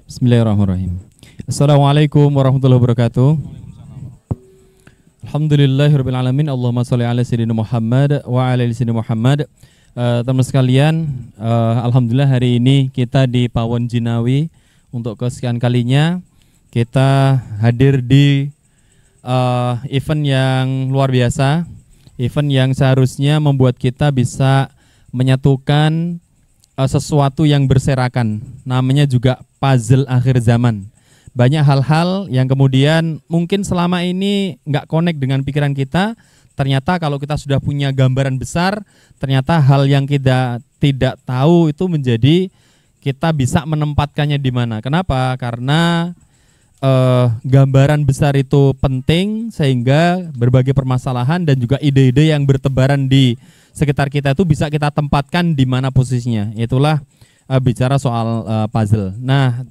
Bismillahirrahmanirrahim. Assalamualaikum warahmatullahi wabarakatuh. Alhamdulillahirabbil alamin. Allahumma shalli ala sayyidina Muhammad wa ala ali sayyidina Muhammad. Teman sekalian, alhamdulillah hari ini kita di Pawon Jinawi untuk kesekian kalinya kita hadir di event yang luar biasa, event yang seharusnya membuat kita bisa menyatukan sesuatu yang berserakan, namanya juga puzzle akhir zaman. Banyak hal-hal yang kemudian mungkin selama ini nggak connect dengan pikiran kita. Ternyata kalau kita sudah punya gambaran besar, ternyata hal yang kita tidak tahu itu menjadi kita bisa menempatkannya di mana. Kenapa? Karena gambaran besar itu penting sehingga berbagai permasalahan dan juga ide-ide yang bertebaran di sekitar kita itu bisa kita tempatkan di mana posisinya. Itulah bicara soal puzzle. Nah,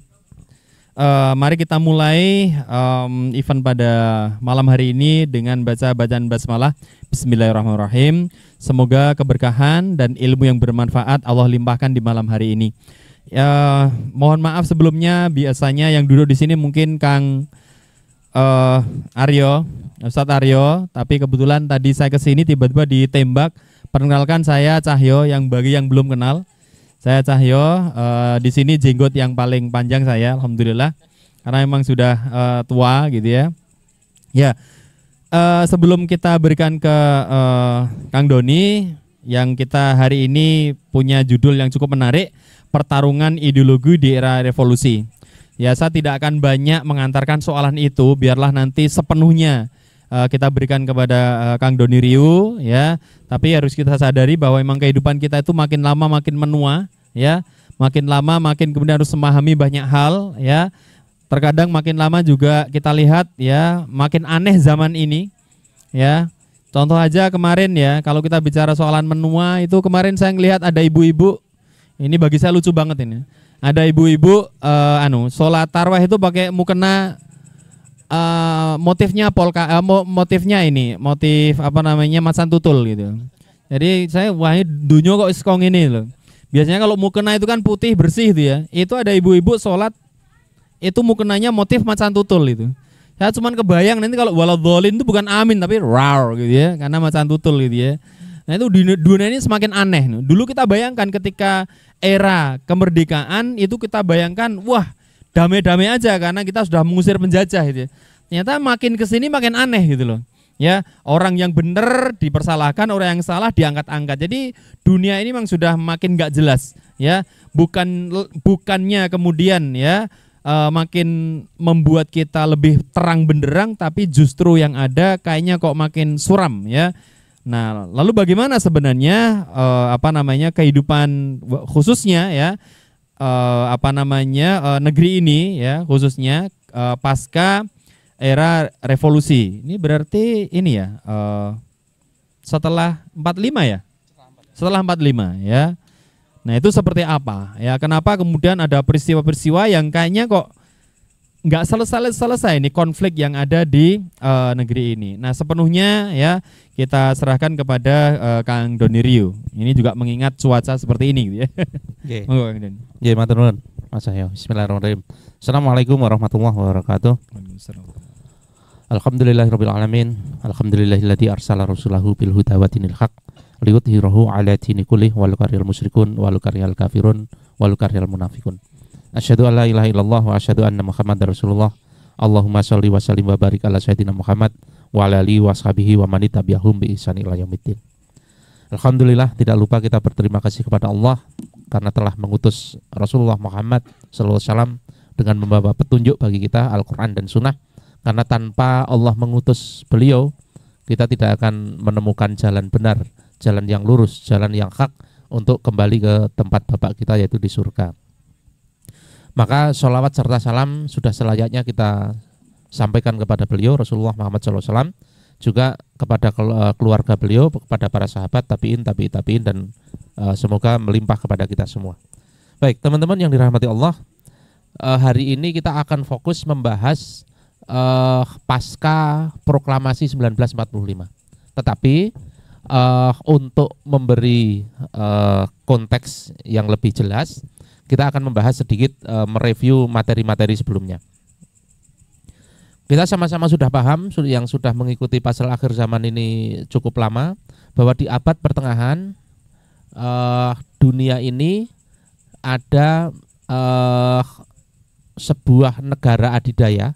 mari kita mulai event pada malam hari ini dengan baca bacaan basmalah. Bismillahirrahmanirrahim. Semoga keberkahan dan ilmu yang bermanfaat Allah limpahkan di malam hari ini. Mohon maaf sebelumnya, biasanya yang duduk di sini mungkin Kang Aryo, Ustadz Aryo, tapi kebetulan tadi saya kesini tiba-tiba ditembak. Perkenalkan, saya Cahyo, yang bagi yang belum kenal. Saya Cahyo, di sini jenggot yang paling panjang saya, alhamdulillah, karena memang sudah tua gitu ya. Ya, sebelum kita berikan ke Kang Doni, yang kita hari ini punya judul yang cukup menarik, pertarungan ideologi di era revolusi. Ya, saya tidak akan banyak mengantarkan soalan itu, biarlah nanti sepenuhnya kita berikan kepada Kang Doni Riu, ya. Tapi harus kita sadari bahwa memang kehidupan kita itu makin lama makin menua, ya. Makin lama makin kemudian harus memahami banyak hal, ya. Terkadang makin lama juga kita lihat, ya, makin aneh zaman ini, ya. Contoh aja kemarin, ya, kalau kita bicara soalan menua itu kemarin saya ngelihat ada ibu-ibu, ini bagi saya lucu banget ini. Ada ibu-ibu sholat tarawih itu pakai mukena. Motifnya polka, motifnya ini, motif apa namanya, macan tutul gitu. Jadi saya wah, ini dunia kok iskong ini loh. Biasanya kalau mukena itu kan putih bersih gitu ya. Itu ada ibu-ibu sholat itu mukenanya motif macan tutul itu. Saya cuman kebayang nanti kalau waladhdallin itu bukan amin tapi rar gitu ya, karena macan tutul gitu ya. Nah itu dunia ini semakin aneh. Dulu kita bayangkan ketika era kemerdekaan itu kita bayangkan wah, damai-damai aja karena kita sudah mengusir penjajah gitu ya. Ternyata makin kesini makin aneh gitu loh. Ya, orang yang benar dipersalahkan, orang yang salah diangkat-angkat. Jadi dunia ini memang sudah makin nggak jelas ya. Bukannya kemudian ya makin membuat kita lebih terang benderang, tapi justru yang ada kayaknya kok makin suram ya. Nah, lalu bagaimana sebenarnya kehidupan khususnya ya negeri ini ya, khususnya pasca era revolusi. Ini berarti ini ya setelah 45 ya? Setelah 45 ya. Nah, itu seperti apa? Ya, kenapa kemudian ada peristiwa-peristiwa yang kayaknya kok nggak selesai ini konflik yang ada di negeri ini. Nah, sepenuhnya ya kita serahkan kepada Kang Doni Riu. Ini juga mengingat cuaca seperti ini gitu ya. Nggih. Monggo Kang Doni. Nggih, matur nuwun Mas Cahyo. Bismillahirrahmanirrahim. Assalamualaikum warahmatullahi wabarakatuh. Alhamdulillahirabbil alamin. Alhamdulillahilladzi arsala rasulahu bil huda wa dinil haq liyudhhirahu 'ala dini kullih walau karihal musyrikun walau karihal kafirun walau karihal munafiqun. Asyhadu an la ilaha illallah wa asyhadu anna Muhammadar Rasulullah. Allahumma shalli wa sallim wa barik ala sayyidina Muhammad wa ala alihi wa sahbihi wa man tabi'ahum bi ihsan ila yaumiddin. Alhamdulillah, tidak lupa kita berterima kasih kepada Allah karena telah mengutus Rasulullah Muhammad sallallahu alaihi wasallam dengan membawa petunjuk bagi kita Al-Qur'an dan Sunnah. Karena tanpa Allah mengutus beliau, kita tidak akan menemukan jalan benar, jalan yang lurus, jalan yang hak untuk kembali ke tempat Bapak kita, yaitu di surga. Maka sholawat serta salam sudah selayaknya kita sampaikan kepada beliau Rasulullah Muhammad SAW, juga kepada keluarga beliau, kepada para sahabat, tabi'in, dan semoga melimpah kepada kita semua. Baik, teman-teman yang dirahmati Allah, hari ini kita akan fokus membahas pasca proklamasi 1945. Tetapi untuk memberi konteks yang lebih jelas, kita akan membahas sedikit mereview materi-materi sebelumnya. Kita sama-sama sudah paham, yang sudah mengikuti pasal akhir zaman ini cukup lama, bahwa di abad pertengahan dunia ini ada sebuah negara adidaya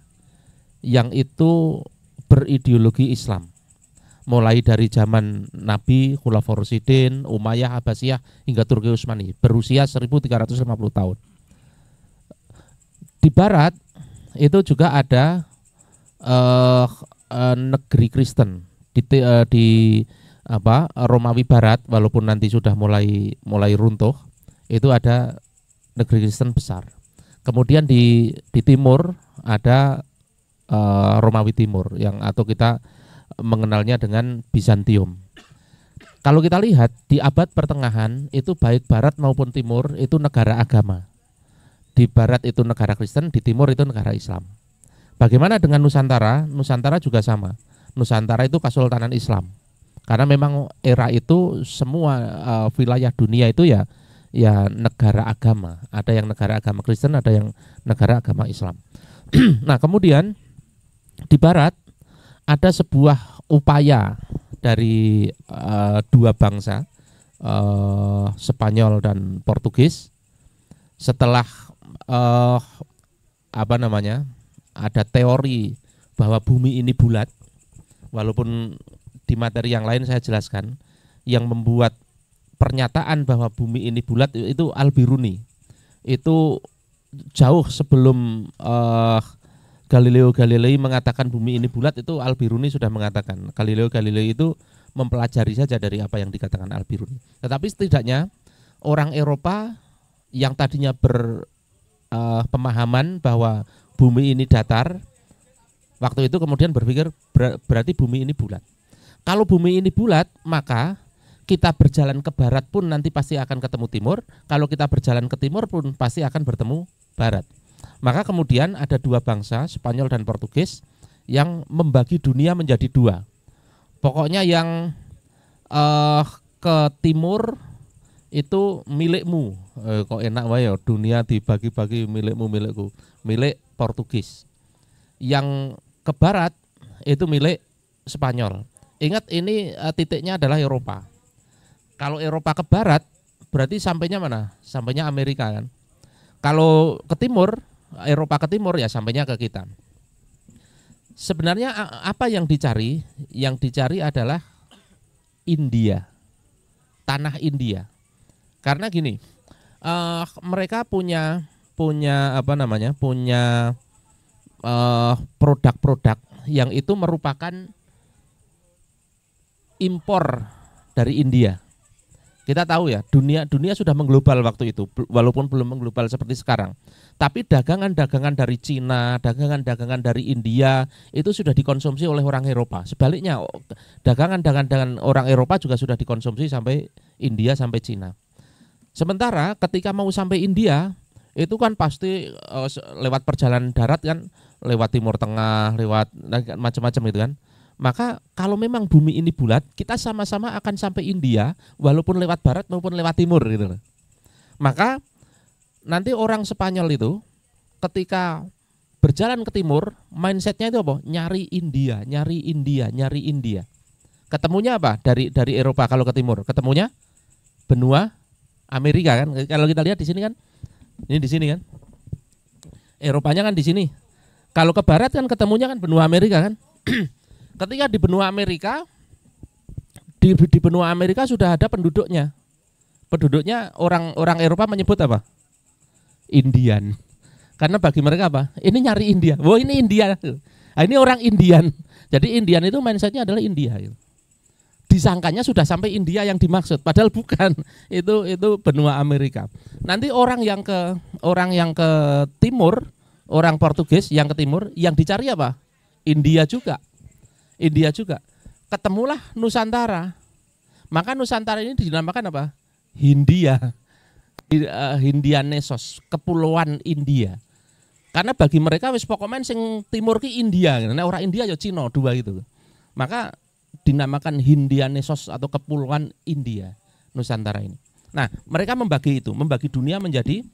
yang itu berideologi Islam. Mulai dari zaman Nabi, Khulafaur Rasyidin, Umayyah, Abbasiyah hingga Turki Utsmani, berusia 1350 tahun. Di barat itu juga ada negeri Kristen di Romawi Barat, walaupun nanti sudah mulai runtuh, itu ada negeri Kristen besar. Kemudian di timur ada Romawi Timur atau kita mengenalnya dengan Bizantium. Kalau kita lihat di abad pertengahan itu baik barat maupun timur itu negara agama. Di barat itu negara Kristen, di timur itu negara Islam. Bagaimana dengan Nusantara? Nusantara juga sama. Nusantara itu Kesultanan Islam. Karena memang era itu semua wilayah dunia itu ya negara agama. Ada yang negara agama Kristen, ada yang negara agama Islam. Nah, kemudian di barat ada sebuah upaya dari dua bangsa, Spanyol dan Portugis, setelah ada teori bahwa bumi ini bulat, walaupun di materi yang lain saya jelaskan, yang membuat pernyataan bahwa bumi ini bulat itu Al-Biruni. Itu jauh sebelum Galileo Galilei mengatakan bumi ini bulat, itu Al-Biruni sudah mengatakan. Galileo Galilei itu mempelajari saja dari apa yang dikatakan Al-Biruni. Tetapi setidaknya orang Eropa yang tadinya berpemahaman bahwa bumi ini datar, waktu itu kemudian berpikir berarti bumi ini bulat. Kalau bumi ini bulat, maka kita berjalan ke barat pun nanti pasti akan ketemu timur. Kalau kita berjalan ke timur pun pasti akan bertemu barat. Maka kemudian ada dua bangsa, Spanyol dan Portugis, yang membagi dunia menjadi dua. Pokoknya yang ke timur itu milikmu. Kok enak wae ya, dunia dibagi-bagi milikmu, milikku. Milik Portugis. Yang ke barat itu milik Spanyol. Ingat ini titiknya adalah Eropa. Kalau Eropa ke barat berarti sampainya mana? Sampainya Amerika kan. Kalau ke timur, Eropa ke timur ya sampainya ke kita. Sebenarnya apa yang dicari? Yang dicari adalah India, tanah India. Karena gini, mereka punya produk-produk yang itu merupakan impor dari India. Kita tahu ya, dunia sudah mengglobal waktu itu, walaupun belum mengglobal seperti sekarang. Tapi dagangan-dagangan dari Cina, dagangan-dagangan dari India itu sudah dikonsumsi oleh orang Eropa. Sebaliknya, dagangan-dagangan orang Eropa juga sudah dikonsumsi sampai India, sampai Cina. Sementara ketika mau sampai India, itu kan pasti lewat perjalanan darat kan, lewat Timur Tengah, lewat macam-macam gitu kan. Maka kalau memang bumi ini bulat, kita sama-sama akan sampai India walaupun lewat barat maupun lewat timur gitu. Maka nanti orang Spanyol itu ketika berjalan ke timur, mindsetnya itu apa? Nyari India, nyari India, nyari India. Ketemunya apa? Dari Eropa kalau ke timur, ketemunya benua Amerika kan. Kalau kita lihat di sini kan, ini di sini kan. Eropanya kan di sini. Kalau ke barat kan ketemunya kan benua Amerika kan. Ketika di benua Amerika, di benua Amerika sudah ada penduduknya. Penduduknya orang Eropa menyebut apa? Indian. Karena bagi mereka apa? Ini nyari India. Wah, ini India. Nah, ini orang Indian. Jadi Indian itu mindsetnya adalah India. Disangkanya sudah sampai India yang dimaksud, padahal bukan. Itu benua Amerika. Nanti orang yang ke timur, orang Portugis yang ke timur, yang dicari apa? India juga. India juga. Ketemulah Nusantara. Maka Nusantara ini dinamakan apa? Hindia. Hindianesos, kepulauan India. Karena bagi mereka wis pokoknya sing timur ki India, karena orang India ya Cina dua gitu. Maka dinamakan Hindianesos atau kepulauan India, Nusantara ini. Nah, mereka membagi dunia menjadi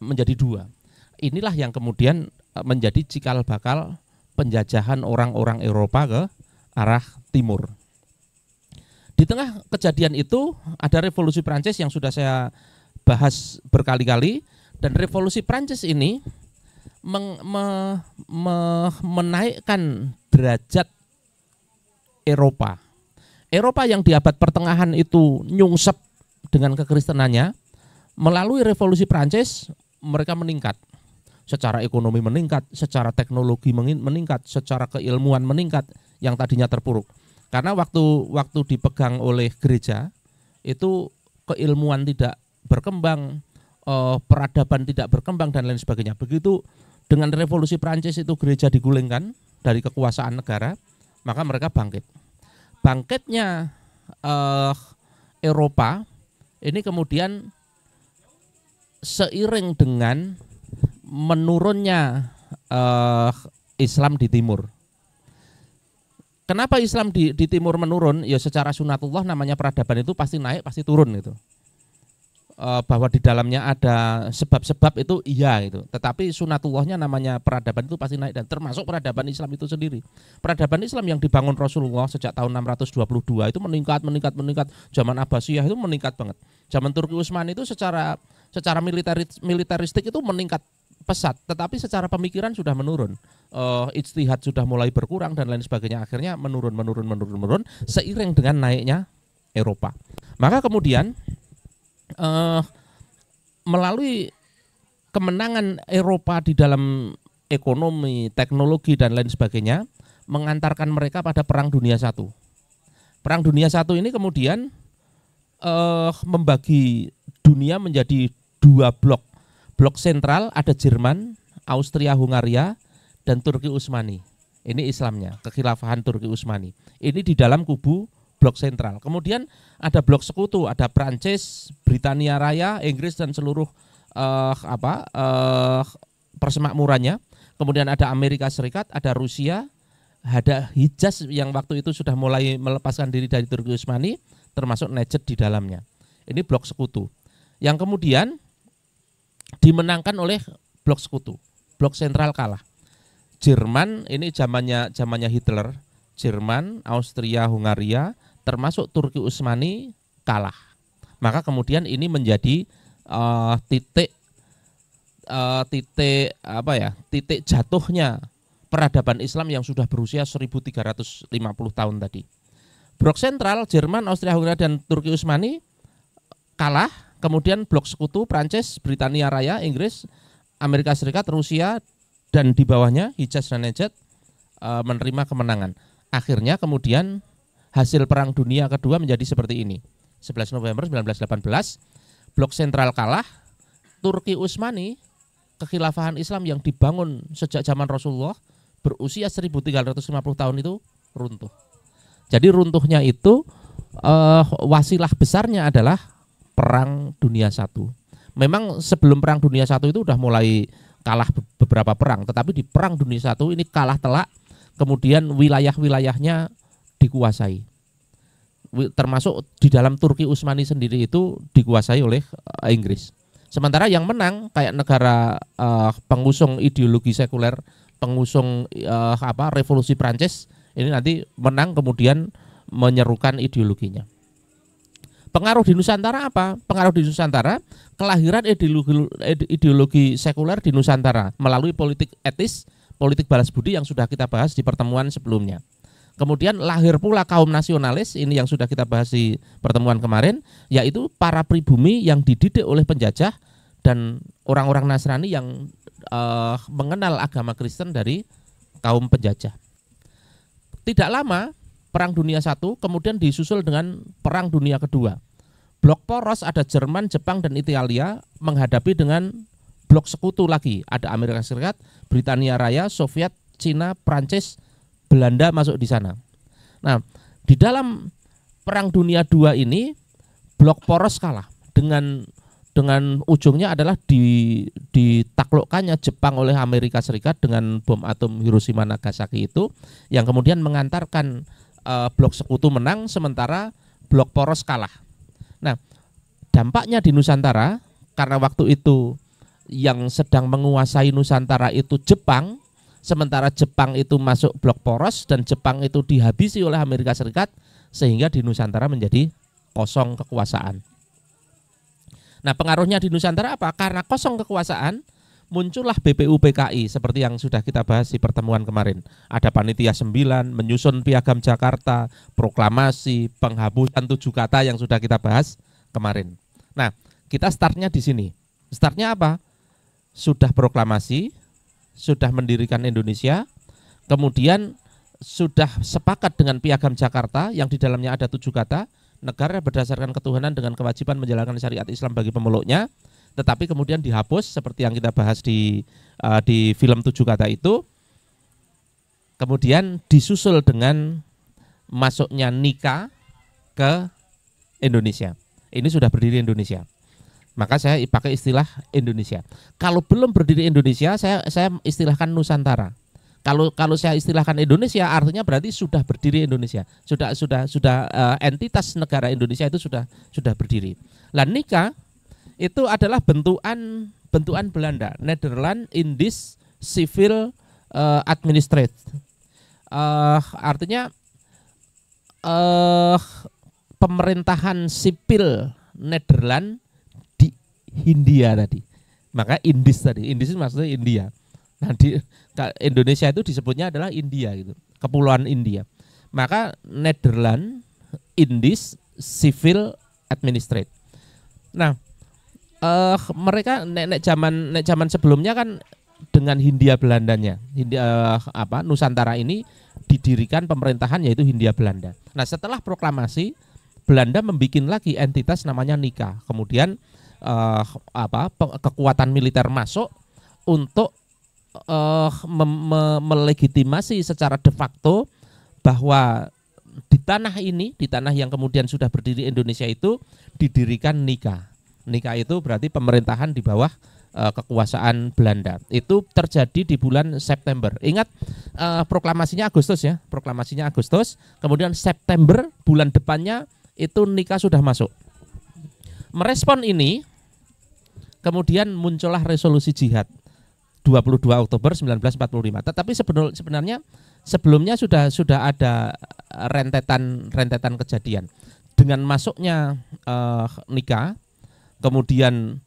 menjadi dua. Inilah yang kemudian menjadi cikal bakal penjajahan orang-orang Eropa ke arah timur. Di tengah kejadian itu ada revolusi Prancis yang sudah saya bahas berkali-kali, dan revolusi Prancis ini menaikkan derajat Eropa. Eropa yang di abad pertengahan itu nyungsep dengan kekristenannya, melalui revolusi Prancis mereka meningkat. Secara ekonomi meningkat, secara teknologi meningkat, secara keilmuan meningkat yang tadinya terpuruk. Karena waktu dipegang oleh gereja itu keilmuan tidak berkembang, peradaban tidak berkembang dan lain sebagainya. Begitu dengan revolusi Prancis itu gereja digulingkan dari kekuasaan negara, maka mereka bangkit. Bangkitnya Eropa ini kemudian seiring dengan menurunnya Islam di timur. Kenapa Islam di timur menurun? Ya secara sunatullah namanya peradaban itu pasti naik, pasti turun itu. Bahwa di dalamnya ada sebab-sebab itu iya itu. Tetapi sunatullahnya namanya peradaban itu pasti naik, dan termasuk peradaban Islam itu sendiri. Peradaban Islam yang dibangun Rasulullah sejak tahun 622 itu meningkat. Zaman Abbasiyah itu meningkat banget. Zaman Turki Utsmani itu secara militeristik itu meningkat pesat, tetapi secara pemikiran sudah menurun. Ijtihad sudah mulai berkurang dan lain sebagainya. Akhirnya menurun seiring dengan naiknya Eropa. Maka kemudian melalui kemenangan Eropa di dalam ekonomi, teknologi dan lain sebagainya, mengantarkan mereka pada Perang Dunia I. Perang Dunia I ini kemudian membagi dunia menjadi dua blok. Blok sentral ada Jerman, Austria-Hungaria, dan Turki Utsmani. Ini Islamnya, kekhilafahan Turki Utsmani. Ini di dalam kubu blok sentral. Kemudian ada blok sekutu, ada Prancis, Britania Raya, Inggris dan seluruh persemakmurannya. Kemudian ada Amerika Serikat, ada Rusia, ada Hijaz yang waktu itu sudah mulai melepaskan diri dari Turki Utsmani, termasuk Najd di dalamnya. Ini blok sekutu. Yang kemudian dimenangkan oleh blok sekutu. Blok sentral kalah. Jerman ini zamannya Hitler. Jerman, Austria, Hungaria, termasuk Turki Utsmani kalah. Maka kemudian ini menjadi titik jatuhnya peradaban Islam yang sudah berusia 1350 tahun tadi. Blok sentral Jerman, Austria, Hungaria dan Turki Utsmani kalah. Kemudian blok sekutu Prancis, Britania Raya, Inggris, Amerika Serikat, Rusia dan di bawahnya Hijaz dan Najd menerima kemenangan. Akhirnya kemudian hasil Perang Dunia Kedua menjadi seperti ini. 11 November 1918, blok sentral kalah, Turki Utsmani, kekhilafahan Islam yang dibangun sejak zaman Rasulullah berusia 1350 tahun itu runtuh. Jadi runtuhnya itu wasilah besarnya adalah Perang Dunia I. Memang sebelum Perang Dunia I itu udah mulai kalah beberapa perang, tetapi di Perang Dunia I ini kalah telak, kemudian wilayah-wilayahnya dikuasai. Termasuk di dalam Turki Utsmani sendiri itu dikuasai oleh Inggris. Sementara yang menang kayak negara pengusung ideologi sekuler, pengusung revolusi Prancis, ini nanti menang kemudian menyerukan ideologinya. Pengaruh di Nusantara apa? Pengaruh di Nusantara, kelahiran ideologi sekuler di Nusantara melalui politik etis, politik balas budi yang sudah kita bahas di pertemuan sebelumnya. Kemudian lahir pula kaum nasionalis, ini yang sudah kita bahas di pertemuan kemarin, yaitu para pribumi yang dididik oleh penjajah dan orang-orang Nasrani yang mengenal agama Kristen dari kaum penjajah. Tidak lama Perang Dunia I kemudian disusul dengan Perang Dunia Kedua. Blok poros ada Jerman, Jepang dan Italia menghadapi dengan blok sekutu lagi. Ada Amerika Serikat, Britania Raya, Soviet, Cina, Prancis, Belanda masuk di sana. Nah, di dalam Perang Dunia II ini blok poros kalah dengan ujungnya adalah ditaklukkannya Jepang oleh Amerika Serikat dengan bom atom Hiroshima Nagasaki itu, yang kemudian mengantarkan blok sekutu menang sementara blok poros kalah. Nah, dampaknya di Nusantara karena waktu itu yang sedang menguasai Nusantara itu Jepang, sementara Jepang itu masuk blok poros dan Jepang itu dihabisi oleh Amerika Serikat, sehingga di Nusantara menjadi kosong kekuasaan. Nah, pengaruhnya di Nusantara apa? Karena kosong kekuasaan, muncullah BPUPKI seperti yang sudah kita bahas di pertemuan kemarin. Ada panitia 9, menyusun piagam Jakarta, proklamasi, penghapusan 7 kata yang sudah kita bahas kemarin. Nah, kita startnya di sini. Startnya apa? Sudah proklamasi, sudah mendirikan Indonesia, kemudian sudah sepakat dengan piagam Jakarta yang di dalamnya ada 7 kata, negara berdasarkan ketuhanan dengan kewajiban menjalankan syariat Islam bagi pemeluknya, tetapi kemudian dihapus seperti yang kita bahas di film 7 kata itu. Kemudian disusul dengan masuknya nikah ke Indonesia. Ini sudah berdiri Indonesia. Maka saya pakai istilah Indonesia. Kalau belum berdiri Indonesia, saya istilahkan Nusantara. Kalau saya istilahkan Indonesia, artinya berarti sudah berdiri Indonesia. Sudah entitas negara Indonesia itu sudah berdiri. Lah nikah itu adalah bentukan Belanda, Netherlands Indisch Civil Administratie. Artinya pemerintahan sipil Netherlands di Hindia tadi. Maka Indisch tadi, Indisch maksudnya India. Nah, di Indonesia itu disebutnya adalah India gitu, kepulauan India. Maka Netherlands Indisch Civil Administratie. Nah, mereka nek zaman sebelumnya kan dengan Hindia Belandanya, Nusantara ini didirikan pemerintahan yaitu Hindia Belanda. Nah, setelah proklamasi Belanda membuat lagi entitas namanya nikah. Kemudian kekuatan militer masuk untuk melegitimasi secara de facto bahwa di tanah ini, di tanah yang kemudian sudah berdiri Indonesia itu didirikan nikah. Nikah itu berarti pemerintahan di bawah kekuasaan Belanda. Itu terjadi di bulan September. Ingat proklamasinya Agustus ya, proklamasinya Agustus. Kemudian September bulan depannya itu nikah sudah masuk. Merespon ini, kemudian muncullah resolusi jihad 22 Oktober 1945. Tetapi sebenarnya sebelumnya sudah ada rentetan kejadian. Dengan masuknya nikah, kemudian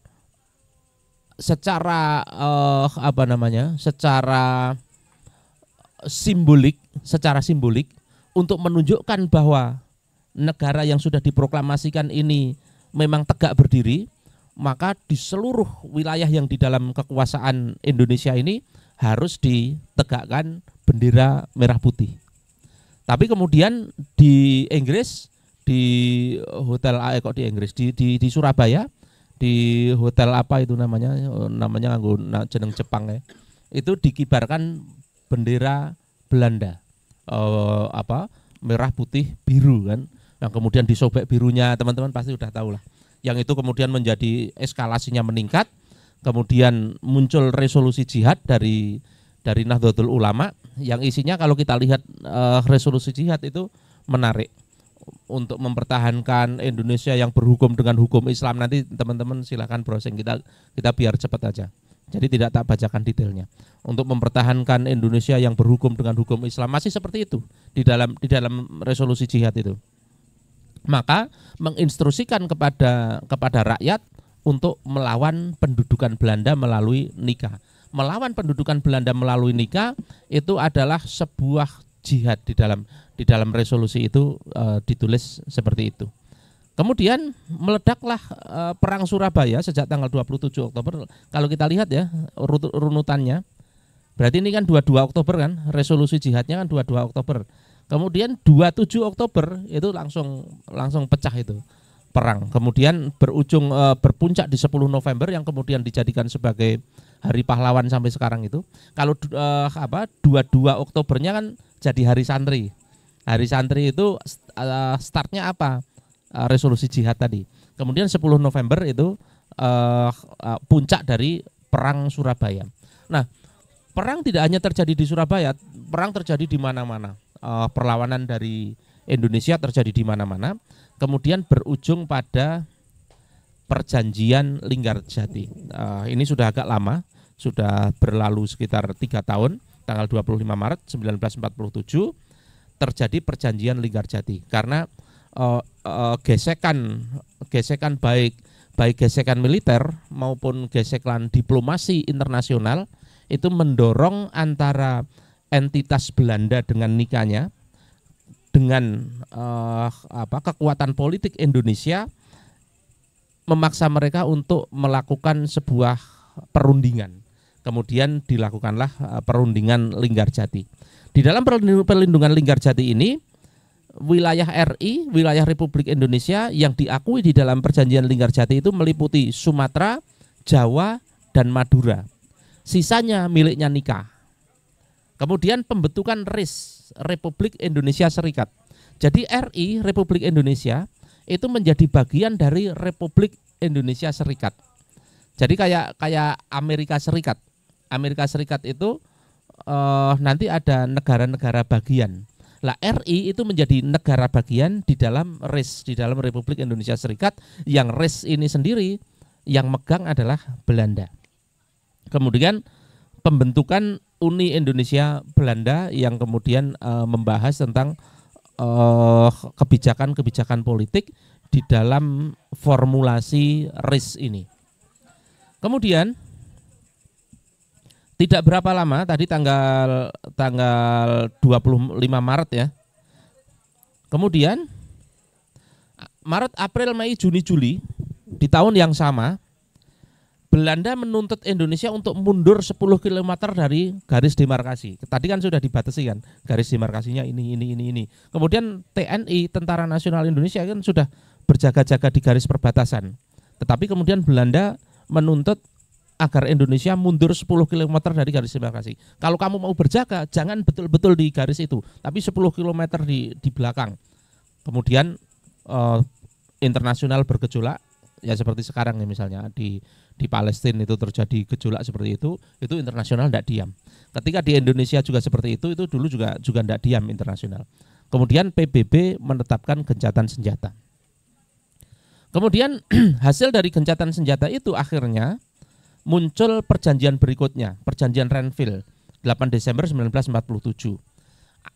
secara simbolik untuk menunjukkan bahwa negara yang sudah diproklamasikan ini memang tegak berdiri, maka di seluruh wilayah yang di dalam kekuasaan Indonesia ini harus ditegakkan bendera merah putih. Tapi kemudian di Inggris, di hotel di Surabaya, di hotel apa itu namanya nganggo jeneng Jepang ya, itu dikibarkan bendera Belanda, merah putih biru kan, yang kemudian disobek birunya teman-teman pasti udah tahu lah. Yang itu kemudian menjadi eskalasinya meningkat, kemudian muncul resolusi jihad dari Nahdlatul Ulama yang isinya kalau kita lihat resolusi jihad itu menarik untuk mempertahankan Indonesia yang berhukum dengan hukum Islam. Nanti teman-teman silakan browsing, kita biar cepat aja. Jadi tidak tak bacakan detailnya. Untuk mempertahankan Indonesia yang berhukum dengan hukum Islam masih seperti itu di dalam resolusi jihad itu. Maka menginstruksikan kepada rakyat untuk melawan pendudukan Belanda melalui nikah. Melawan pendudukan Belanda melalui nikah itu adalah sebuah jihad di dalam resolusi itu ditulis seperti itu. Kemudian meledaklah perang Surabaya sejak tanggal 27 Oktober. Kalau kita lihat ya runutannya, berarti ini kan 22 Oktober kan, resolusi jihadnya kan 22 Oktober. Kemudian 27 Oktober itu langsung pecah itu perang. Kemudian berpuncak di 10 November yang kemudian dijadikan sebagai Hari Pahlawan sampai sekarang itu. Kalau 22 Oktobernya kan jadi Hari Santri. Hari Santri itu startnya apa? Resolusi jihad tadi. Kemudian 10 November itu puncak dari perang Surabaya. Nah, perang tidak hanya terjadi di Surabaya, perang terjadi di mana-mana. Perlawanan dari Indonesia terjadi di mana-mana, kemudian berujung pada Perjanjian Linggarjati. Ini sudah agak lama, sudah berlalu sekitar 3 tahun. Tanggal 25 Maret 1947 terjadi Perjanjian Linggarjati karena gesekan baik gesekan militer maupun gesekan diplomasi internasional itu mendorong antara entitas Belanda dengan nikahnya dengan kekuatan politik Indonesia memaksa mereka untuk melakukan sebuah perundingan. Kemudian dilakukanlah perundingan Linggarjati. Di dalam perlindungan Linggarjati ini, wilayah RI, wilayah Republik Indonesia yang diakui di dalam Perjanjian Linggarjati itu meliputi Sumatera, Jawa, dan Madura. Sisanya miliknya nikah. Kemudian pembentukan RIS, Republik Indonesia Serikat. Jadi RI, Republik Indonesia, itu menjadi bagian dari Republik Indonesia Serikat. Jadi kayak Amerika Serikat. Amerika Serikat itu nanti ada negara-negara bagian. Lah RI itu menjadi negara bagian di dalam RIS, di dalam Republik Indonesia Serikat, yang RIS ini sendiri yang megang adalah Belanda. Kemudian pembentukan Uni Indonesia Belanda yang kemudian membahas tentang kebijakan-kebijakan politik di dalam formulasi RIS ini. Kemudian tidak berapa lama, tadi tanggal 25 Maret ya. Kemudian Maret, April, Mei, Juni, Juli di tahun yang sama Belanda menuntut Indonesia untuk mundur 10 km dari garis demarkasi. Tadi kan sudah dibatasi kan, garis demarkasinya ini. Kemudian TNI, Tentara Nasional Indonesia kan sudah berjaga-jaga di garis perbatasan. Tetapi kemudian Belanda menuntut agar Indonesia mundur 10 km dari garis demarkasi. Kalau kamu mau berjaga, jangan betul-betul di garis itu, tapi 10 km di belakang. Kemudian internasional bergejolak, ya seperti sekarang nih misalnya di Palestina itu terjadi gejolak seperti itu internasional tidak diam. Ketika di Indonesia juga seperti itu dulu juga tidak diam internasional. Kemudian PBB menetapkan gencatan senjata. Kemudian hasil dari gencatan senjata itu akhirnya muncul perjanjian berikutnya, Perjanjian Renville 8 Desember 1947.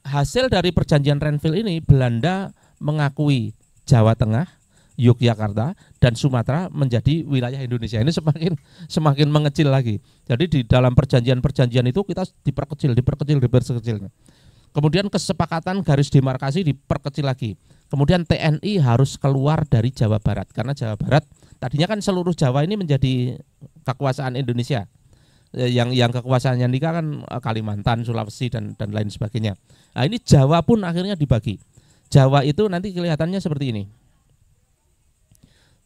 Hasil dari perjanjian Renville ini Belanda mengakui Jawa Tengah, Yogyakarta, dan Sumatera menjadi wilayah Indonesia. Ini semakin mengecil lagi. Jadi di dalam perjanjian-perjanjian itu kita diperkecil. Kemudian kesepakatan garis demarkasi diperkecil lagi. Kemudian TNI harus keluar dari Jawa Barat karena Jawa Barat tadinya kan seluruh Jawa ini menjadi kekuasaan Indonesia. Yang kekuasaannya nikah kan Kalimantan, Sulawesi dan lain sebagainya. Nah, ini Jawa pun akhirnya dibagi. Jawa itu nanti kelihatannya seperti ini.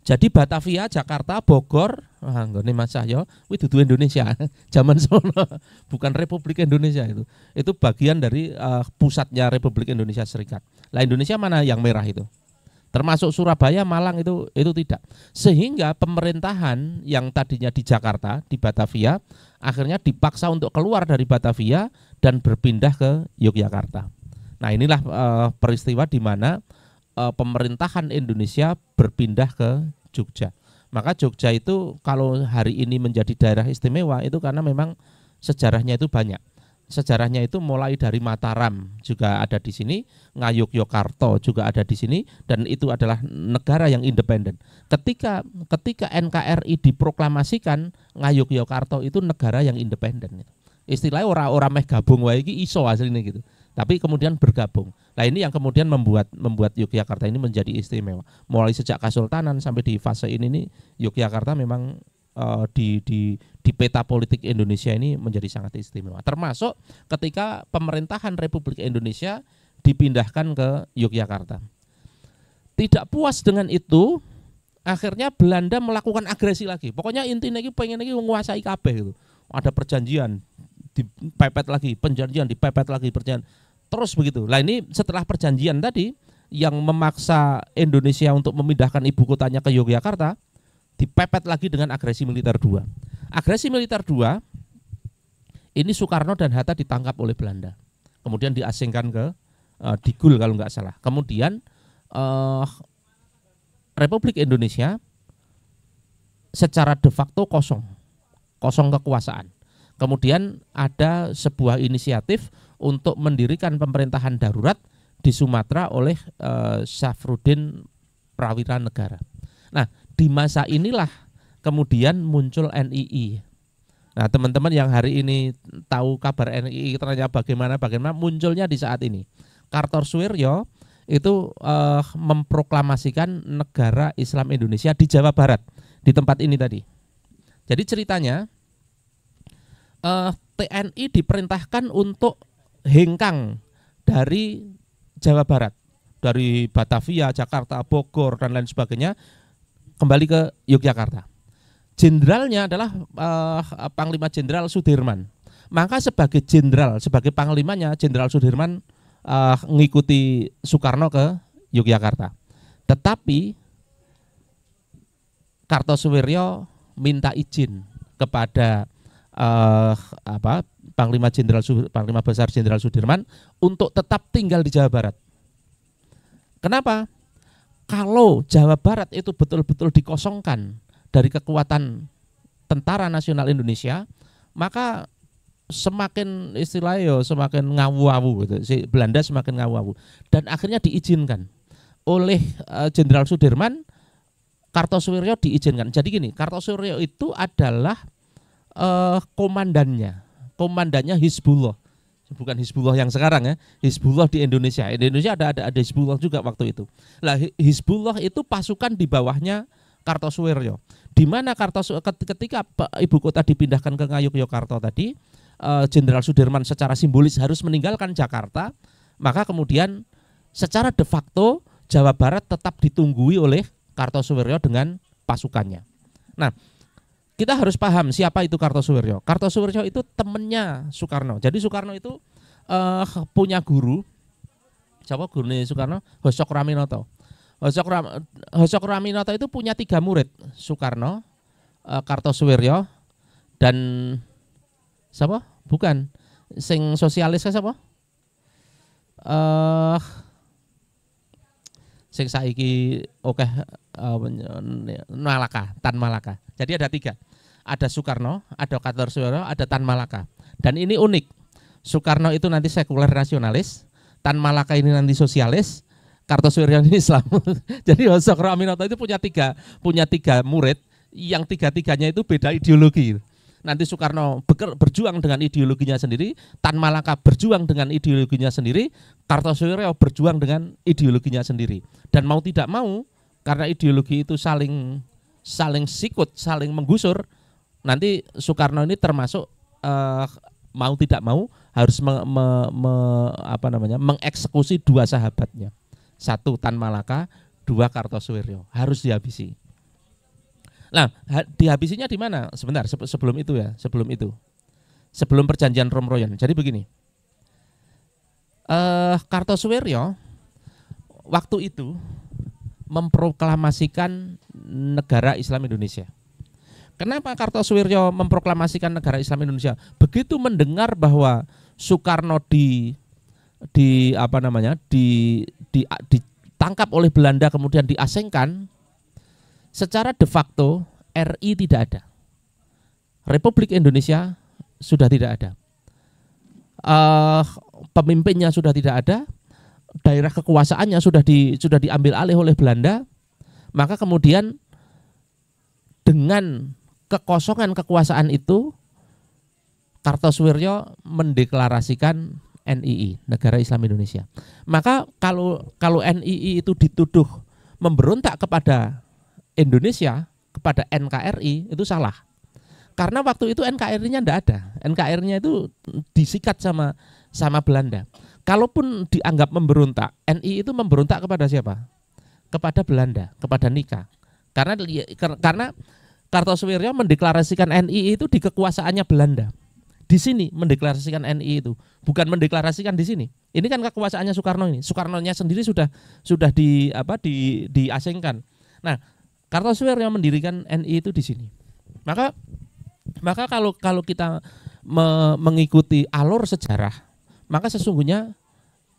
Jadi Batavia, Jakarta, Bogor, nggone Mas Cahyo, kuwi dudu Indonesia. Zaman sono bukan Republik Indonesia itu. Itu bagian dari pusatnya Republik Indonesia Serikat. Lah Indonesia mana yang merah itu? Termasuk Surabaya, Malang itu tidak. Sehingga pemerintahan yang tadinya di Jakarta, di Batavia, akhirnya dipaksa untuk keluar dari Batavia dan berpindah ke Yogyakarta. Nah, inilah peristiwa di mana pemerintahan Indonesia berpindah ke Jogja. Maka Jogja itu kalau hari ini menjadi daerah istimewa itu karena memang sejarahnya itu banyak. Sejarahnya itu mulai dari Mataram juga ada di sini, Ngayogyakarta juga ada di sini, dan itu adalah negara yang independen. Ketika NKRI diproklamasikan, Ngayogyakarta itu negara yang independen. Istilahnya orang meh gabung wae iki iso asline gitu. Tapi kemudian bergabung. Nah, ini yang kemudian membuat Yogyakarta ini menjadi istimewa. Mulai sejak Kesultanan sampai di fase ini Yogyakarta memang di peta politik Indonesia ini menjadi sangat istimewa. Termasuk ketika pemerintahan Republik Indonesia dipindahkan ke Yogyakarta. Tidak puas dengan itu, akhirnya Belanda melakukan agresi lagi. Pokoknya intinya ini pengen lagi menguasai kabeh gitu. Ada perjanjian dipepet lagi, perjanjian dipepet lagi, perjanjian terus begitu. Lah ini setelah perjanjian tadi yang memaksa Indonesia untuk memindahkan ibu kotanya ke Yogyakarta, dipepet lagi dengan agresi militer 2. Agresi militer 2 ini Soekarno dan Hatta ditangkap oleh Belanda. Kemudian diasingkan ke Digul kalau nggak salah. Kemudian Republik Indonesia secara de facto kosong kekuasaan. Kemudian ada sebuah inisiatif untuk mendirikan pemerintahan darurat di Sumatera oleh Syafruddin Prawira Negara. Nah, di masa inilah kemudian muncul NII. Nah, teman-teman yang hari ini tahu kabar NII ternyata bagaimana munculnya di saat ini. Kartosuwiryo itu memproklamasikan negara Islam Indonesia di Jawa Barat, di tempat ini tadi. Jadi ceritanya TNI diperintahkan untuk hengkang dari Jawa Barat, dari Batavia, Jakarta, Bogor dan lain sebagainya, kembali ke Yogyakarta. Jenderalnya adalah Panglima Jenderal Sudirman. Maka sebagai jenderal, sebagai panglimanya Jenderal Sudirman mengikuti Soekarno ke Yogyakarta. Tetapi Kartosuwiryo minta izin kepada Panglima Besar Jenderal Sudirman untuk tetap tinggal di Jawa Barat. Kenapa? Kalau Jawa Barat itu betul-betul dikosongkan dari kekuatan Tentara Nasional Indonesia, maka semakin istilahnya semakin ngawu-awu gitu. Si Belanda semakin ngawu-awu. Dan akhirnya diizinkan oleh Jenderal Sudirman, Kartosuwiryo diizinkan. Jadi gini, Kartosuwiryo itu adalah komandannya Hizbullah, bukan Hizbullah yang sekarang ya, Hizbullah di Indonesia. Indonesia ada Hizbullah juga waktu itu. Lah Hizbullah itu pasukan di bawahnya Kartosuwiryo. Di mana ketika ibu kota dipindahkan ke Ngayogyakarta tadi, Jenderal Sudirman secara simbolis harus meninggalkan Jakarta, maka kemudian secara de facto Jawa Barat tetap ditunggui oleh Kartosuwiryo dengan pasukannya. Nah, kita harus paham siapa itu Kartosuwiryo. Kartosuwiryo itu temennya Soekarno. Jadi Soekarno itu punya guru. Siapa gurunya Soekarno? Hosok Raminoto. Hosok Raminoto itu punya 3 murid. Soekarno, Kartosuwiryo, dan siapa? Bukan. Sing sosialis siapa? Sing saiki Tan Malaka. Jadi ada 3. Ada Soekarno, ada Kartosuwiryo, ada Tan Malaka. Dan ini unik. Soekarno itu nanti sekuler nasionalis, Tan Malaka ini nanti sosialis, Kartosuwiryo ini Islam. Jadi Hosok Raminoto itu punya tiga murid yang 3-tiganya itu beda ideologi. Nanti Soekarno berjuang dengan ideologinya sendiri, Tan Malaka berjuang dengan ideologinya sendiri, Kartosuwiryo berjuang dengan ideologinya sendiri. Dan mau tidak mau, karena ideologi itu saling sikut, saling menggusur, nanti Soekarno ini termasuk mau tidak mau harus mengeksekusi 2 sahabatnya. 1 Tan Malaka, 2 Kartosuwiryo, harus dihabisi. Nah, dihabisinya di mana? Sebentar, sebelum itu. Sebelum perjanjian Romroyan. Jadi begini. Kartosuwiryo waktu itu memproklamasikan negara Islam Indonesia. Kenapa Kartosuwiryo memproklamasikan negara Islam Indonesia? Begitu mendengar bahwa Soekarno ditangkap oleh Belanda kemudian diasingkan, secara de facto RI tidak ada. Republik Indonesia sudah tidak ada. Pemimpinnya sudah tidak ada. Daerah kekuasaannya sudah diambil alih oleh Belanda. Maka kemudian dengan kekosongan kekuasaan itu, Kartosuwiryo mendeklarasikan NII, Negara Islam Indonesia. Maka kalau NII itu dituduh memberontak kepada Indonesia, kepada NKRI, itu salah. Karena waktu itu NKRI-nya tidak ada. NKRI-nya itu disikat sama Belanda. Kalaupun dianggap memberontak, NII itu memberontak kepada siapa? Kepada Belanda, kepada Nika. Karena Kartosuwiryo mendeklarasikan NII itu di kekuasaannya Belanda. Di sini mendeklarasikan NII itu, bukan mendeklarasikan di sini. Ini kan kekuasaannya Soekarno ini. Soekarno-nya sendiri sudah diasingkan. Nah, Kartosuwiryo mendirikan NII itu di sini. Maka kalau kita mengikuti alur sejarah, maka sesungguhnya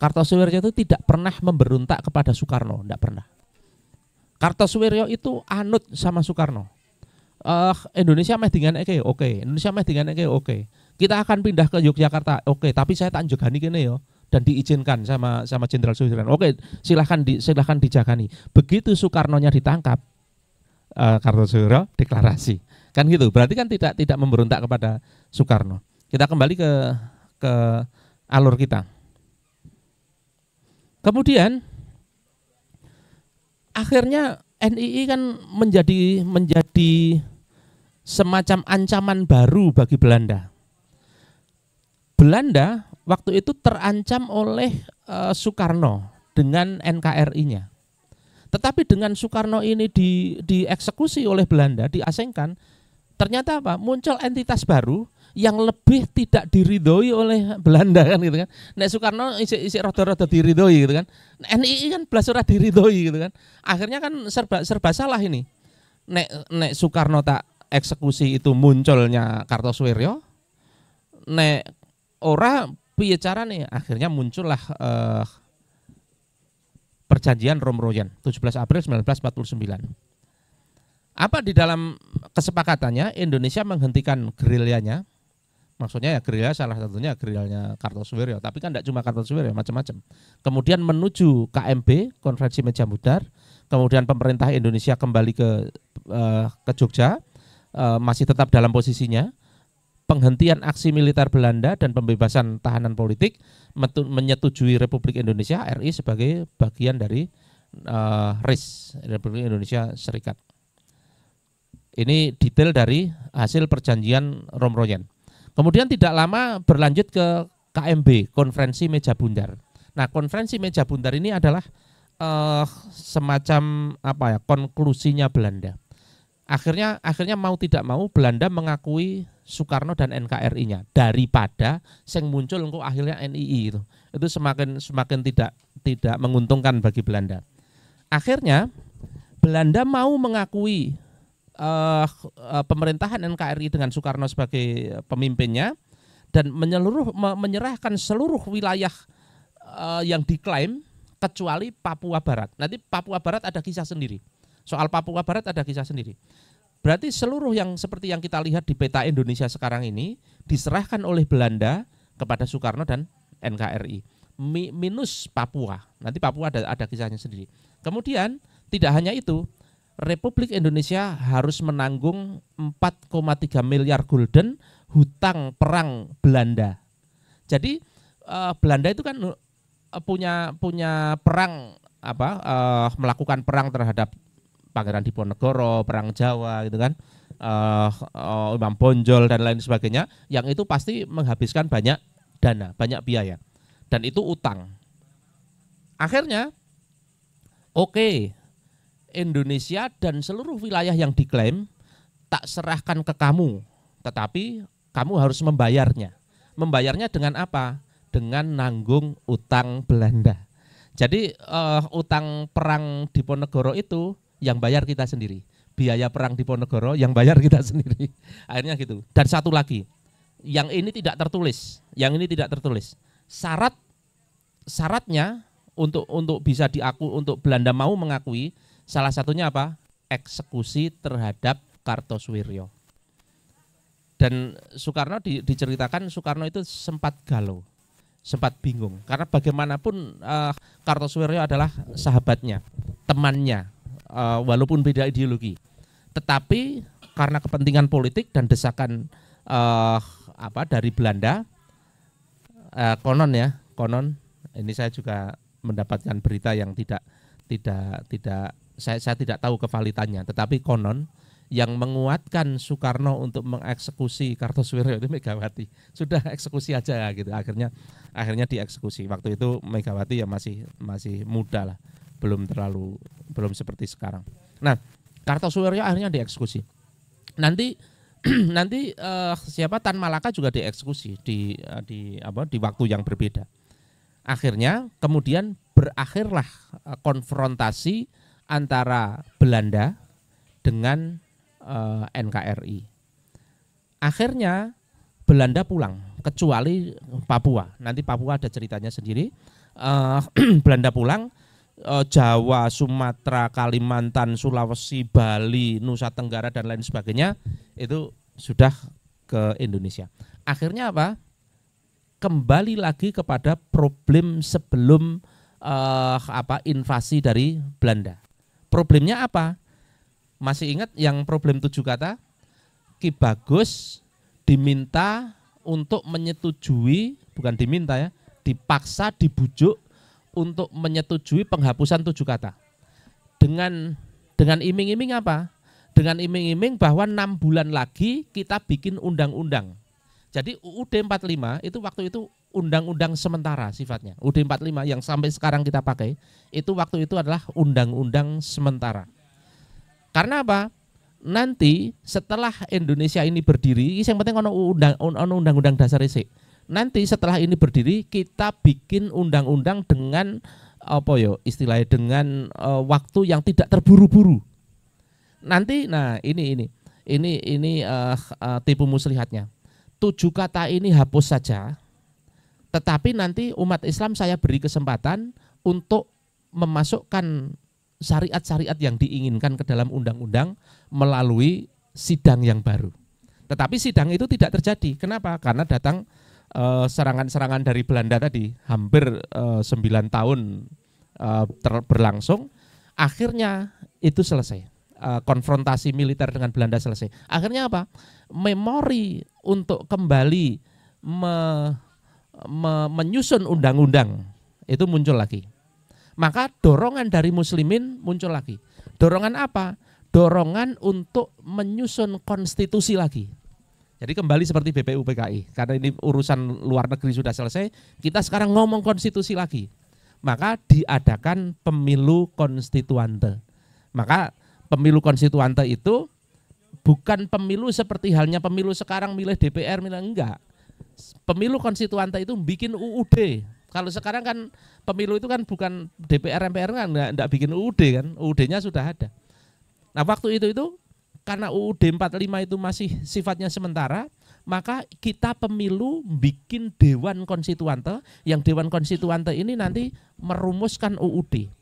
Kartosuwiryo itu tidak pernah memberontak kepada Soekarno, tidak pernah. Kartosuwiryo itu anut sama Soekarno. Indonesia meh dengan oke. Indonesia meh dengan oke. Kita akan pindah ke Yogyakarta, oke. Tapi saya tak jegani kene yo. Dan diizinkan sama Jenderal Sudirman. Oke, silahkan dijagani. Begitu Soekarno-nya ditangkap, Kartosuwiryo deklarasi. Kan gitu. Berarti kan tidak memberontak kepada Soekarno. Kita kembali ke alur kita. Kemudian akhirnya NII kan menjadi semacam ancaman baru bagi Belanda. Belanda waktu itu terancam oleh Soekarno dengan NKRI-nya. Tetapi dengan Soekarno ini dieksekusi oleh Belanda, diasingkan, ternyata apa? Muncul entitas baru yang lebih tidak diridhoi oleh Belanda kan gitu kan. Nek Soekarno isi rada-rada diridhoi gitu kan. NII kan blas ora diridhoi gitu kan. Akhirnya kan serba salah ini. Nek Soekarno tak eksekusi itu munculnya Kartosuwiryo. Nek ora piye carane? Akhirnya muncullah perjanjian Romroyen 17 April 1949. Apa di dalam kesepakatannya? Indonesia menghentikan gerilyanya. Maksudnya ya gerilya salah satunya gerilyanya Kartosuwiryo, tapi kan tidak cuma Kartosuwiryo, macam-macam. Kemudian menuju KMB, Konferensi Meja Bundar. Kemudian pemerintah Indonesia kembali ke Jogja, masih tetap dalam posisinya. Penghentian aksi militer Belanda dan pembebasan tahanan politik, menyetujui Republik Indonesia RI sebagai bagian dari RIS, Republik Indonesia Serikat. Ini detail dari hasil perjanjian Romroyen. Kemudian tidak lama berlanjut ke KMB, Konferensi Meja Bundar. Nah, Konferensi Meja Bundar ini adalah semacam konklusinya Belanda. Akhirnya mau tidak mau Belanda mengakui Soekarno dan NKRI-nya daripada sing muncul engko akhirnya NII itu. Itu semakin tidak menguntungkan bagi Belanda. Akhirnya Belanda mau mengakui pemerintahan NKRI dengan Soekarno sebagai pemimpinnya dan menyerahkan seluruh wilayah yang diklaim kecuali Papua Barat. Nanti Papua Barat ada kisah sendiri. Soal Papua Barat ada kisah sendiri. Berarti seluruh yang seperti yang kita lihat di peta Indonesia sekarang ini diserahkan oleh Belanda kepada Soekarno dan NKRI. Minus Papua. Nanti Papua ada kisahnya sendiri. Kemudian tidak hanya itu, Republik Indonesia harus menanggung 4,3 miliar gulden hutang perang Belanda. Jadi Belanda itu kan punya perang melakukan perang terhadap Pangeran Diponegoro, perang Jawa gitu kan, Imam Bonjol dan lain sebagainya, yang itu pasti menghabiskan banyak dana, banyak biaya, dan itu utang. Akhirnya, Indonesia dan seluruh wilayah yang diklaim tak serahkan ke kamu, tetapi kamu harus membayarnya. Membayarnya dengan apa? Dengan nanggung utang Belanda. Jadi utang perang Diponegoro itu yang bayar kita sendiri. Biaya perang Diponegoro yang bayar kita sendiri. Akhirnya gitu. Dan satu lagi, yang ini tidak tertulis. Syaratnya untuk bisa untuk Belanda mau mengakui, salah satunya apa? Eksekusi terhadap Kartosuwiryo. Dan Soekarno diceritakan Soekarno itu sempat galau, sempat bingung. Karena bagaimanapun Kartosuwiryo adalah sahabatnya, temannya, walaupun beda ideologi. Tetapi karena kepentingan politik dan desakan dari Belanda, konon ini saya juga mendapatkan berita yang tidak saya tidak tahu kevalitannya, tetapi konon yang menguatkan Soekarno untuk mengeksekusi Kartosuwiryo itu Megawati. Sudah eksekusi aja gitu. Akhirnya dieksekusi. Waktu itu Megawati ya masih muda lah. Belum seperti sekarang. Nah, Kartosuwiryo akhirnya dieksekusi. Nanti Tan Malaka juga dieksekusi di waktu yang berbeda. Akhirnya kemudian berakhirlah konfrontasi antara Belanda dengan NKRI. Akhirnya Belanda pulang, kecuali Papua. Nanti Papua ada ceritanya sendiri. Belanda pulang, Jawa, Sumatera, Kalimantan, Sulawesi, Bali, Nusa Tenggara dan lain sebagainya itu sudah ke Indonesia. Akhirnya apa? Kembali lagi kepada problem sebelum invasi dari Belanda. Problemnya apa? Masih ingat yang problem 7 kata? Ki Bagus diminta untuk menyetujui, bukan diminta ya, dipaksa, dibujuk untuk menyetujui penghapusan 7 kata. Dengan iming-iming apa? Dengan iming-iming bahwa 6 bulan lagi kita bikin undang-undang. Jadi UUD 45 itu waktu itu undang-undang sementara sifatnya. UUD 45 yang sampai sekarang kita pakai itu waktu itu adalah undang-undang sementara. Karena apa? Nanti setelah Indonesia ini berdiri, yang penting ono undang-undang dasar isik. Nanti setelah ini berdiri kita bikin undang-undang dengan istilahnya dengan waktu yang tidak terburu-buru. Nanti ini tipu muslihatnya. 7 kata ini hapus saja. Tetapi nanti umat Islam saya beri kesempatan untuk memasukkan syariat-syariat yang diinginkan ke dalam undang-undang melalui sidang yang baru. Tetapi sidang itu tidak terjadi. Kenapa? Karena datang serangan-serangan dari Belanda tadi, hampir 9 tahun berlangsung. Akhirnya itu selesai. Konfrontasi militer dengan Belanda selesai. Akhirnya apa? Memori untuk kembali menyusun undang-undang itu muncul lagi. Maka dorongan dari muslimin muncul lagi. Dorongan apa? Dorongan untuk menyusun konstitusi lagi. Jadi kembali seperti BPU PKI. Karena ini urusan luar negeri sudah selesai, kita sekarang ngomong konstitusi lagi. Maka diadakan pemilu konstituante. Maka pemilu konstituante itu bukan pemilu seperti halnya pemilu sekarang milih DPR, milih enggak. Pemilu konstituante itu bikin UUD. Kalau sekarang kan pemilu itu kan bukan DPR MPR kan enggak bikin UUD kan, UUD-nya sudah ada. Nah, waktu itu karena UUD 45 itu masih sifatnya sementara, maka kita pemilu bikin Dewan Konstituante, yang Dewan Konstituante ini nanti merumuskan UUD.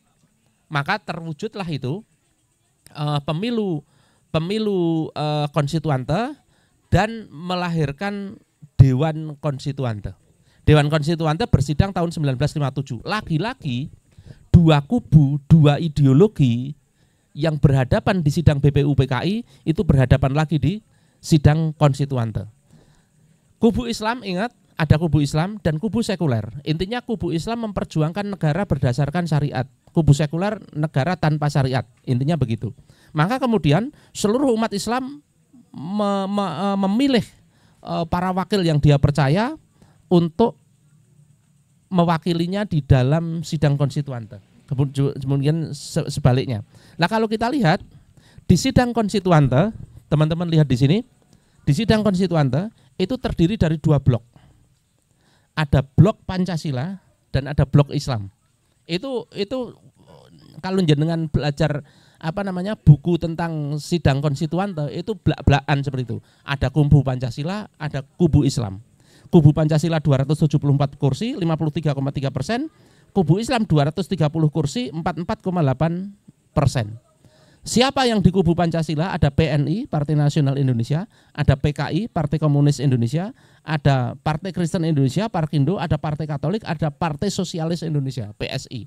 Maka terwujudlah itu pemilu konstituante dan melahirkan Dewan Konstituante. Dewan Konstituante bersidang tahun 1957. Lagi-lagi 2 kubu, 2 ideologi yang berhadapan di sidang BPU PKI itu berhadapan lagi di sidang konstituante. Kubu Islam, ingat, ada kubu Islam dan kubu sekuler. Intinya kubu Islam memperjuangkan negara berdasarkan syariat. Kubu sekuler negara tanpa syariat. Intinya begitu. Maka kemudian seluruh umat Islam memilih para wakil yang dia percaya untuk mewakilinya di dalam sidang konstituante. Kemudian sebaliknya. Nah, kalau kita lihat di sidang konstituante, teman-teman lihat di sini, di sidang konstituante itu terdiri dari 2 blok. Ada blok Pancasila dan ada blok Islam. Itu kalau jenengan belajar buku tentang sidang konstituante itu blak-blakan seperti itu. Ada kubu Pancasila, ada kubu Islam. Kubu Pancasila 274 kursi, 53,3%. Kubu Islam 230 kursi, 44,8%. Siapa yang di kubu Pancasila? Ada PNI, Partai Nasional Indonesia, ada PKI, Partai Komunis Indonesia, ada Partai Kristen Indonesia, Parkindo, ada Partai Katolik, ada Partai Sosialis Indonesia, PSI.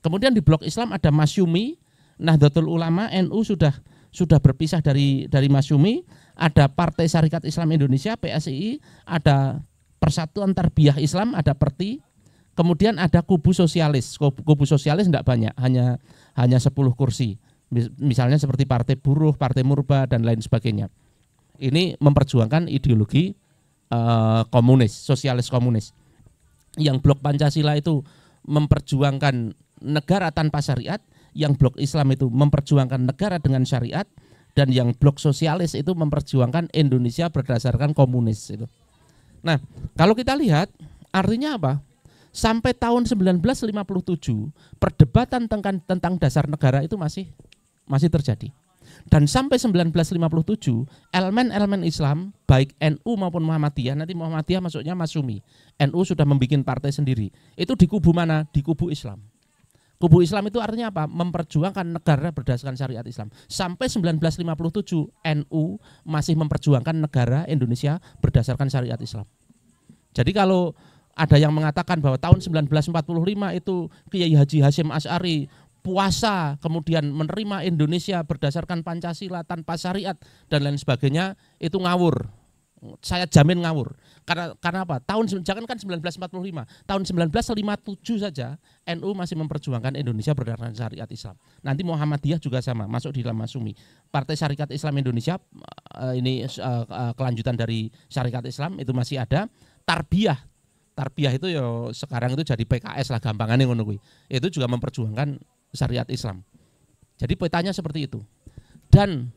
Kemudian di blok Islam ada Masyumi, Nahdlatul Ulama, NU sudah berpisah dari Masyumi, ada Partai Syarikat Islam Indonesia, PSII, ada Persatuan Tarbiyah Islam, ada PERTI. Kemudian ada kubu sosialis. Kubu sosialis tidak banyak, hanya 10 kursi. Misalnya seperti Partai Buruh, Partai Murba dan lain sebagainya. Ini memperjuangkan ideologi komunis, sosialis komunis. Yang blok Pancasila itu memperjuangkan negara tanpa syariat, yang blok Islam itu memperjuangkan negara dengan syariat, dan yang blok sosialis itu memperjuangkan Indonesia berdasarkan komunis itu. Nah, kalau kita lihat artinya apa? Sampai tahun 1957 perdebatan tentang dasar negara itu masih terjadi. Dan sampai 1957 elemen-elemen Islam baik NU maupun Muhammadiyah, nanti Muhammadiyah masuknya Masyumi, NU sudah membuat partai sendiri. Itu di kubu mana? Di kubu Islam. Kubu Islam itu artinya apa? Memperjuangkan negara berdasarkan syariat Islam. Sampai 1957 NU masih memperjuangkan negara Indonesia berdasarkan syariat Islam. Jadi kalau ada yang mengatakan bahwa tahun 1945 itu Kiai Haji Hasyim Asy'ari puasa kemudian menerima Indonesia berdasarkan Pancasila tanpa syariat dan lain sebagainya, itu ngawur. Saya jamin ngawur. Karena apa? Jangan kan 1945, tahun 1957 saja NU masih memperjuangkan Indonesia berdasarkan syariat Islam. Nanti Muhammadiyah juga sama, masuk di dalam Masyumi. Partai Syarikat Islam Indonesia ini kelanjutan dari Syarikat Islam itu masih ada. Tarbiyah itu ya sekarang itu jadi PKS lah gampangannya ngono kuwi. Itu juga memperjuangkan syariat Islam. Jadi petanya seperti itu. Dan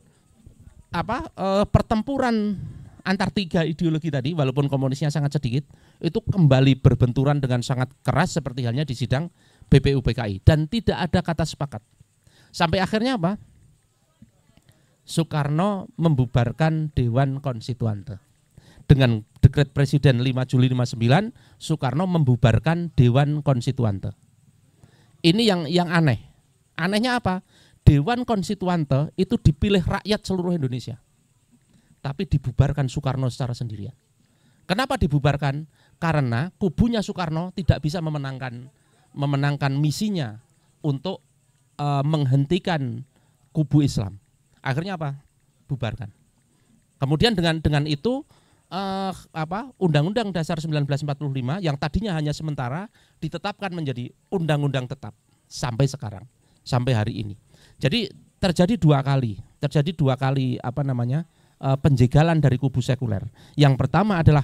pertempuran antar tiga ideologi tadi, walaupun komunisnya sangat sedikit, itu kembali berbenturan dengan sangat keras seperti halnya di sidang BPUPKI dan tidak ada kata sepakat. Sampai akhirnya apa? Soekarno membubarkan Dewan Konstituante. Dengan dekret Presiden 5 Juli 59, Soekarno membubarkan Dewan Konstituante. Ini yang aneh. Anehnya apa? Dewan Konstituante itu dipilih rakyat seluruh Indonesia, tapi dibubarkan Soekarno secara sendirian. Kenapa dibubarkan? Karena kubunya Soekarno tidak bisa memenangkan misinya untuk menghentikan kubu Islam. Akhirnya apa? Bubarkan. Kemudian dengan itu Undang-Undang Dasar 1945 yang tadinya hanya sementara ditetapkan menjadi undang-undang tetap sampai sekarang, sampai hari ini. Jadi terjadi dua kali penjegalan dari kubu sekuler. Yang pertama adalah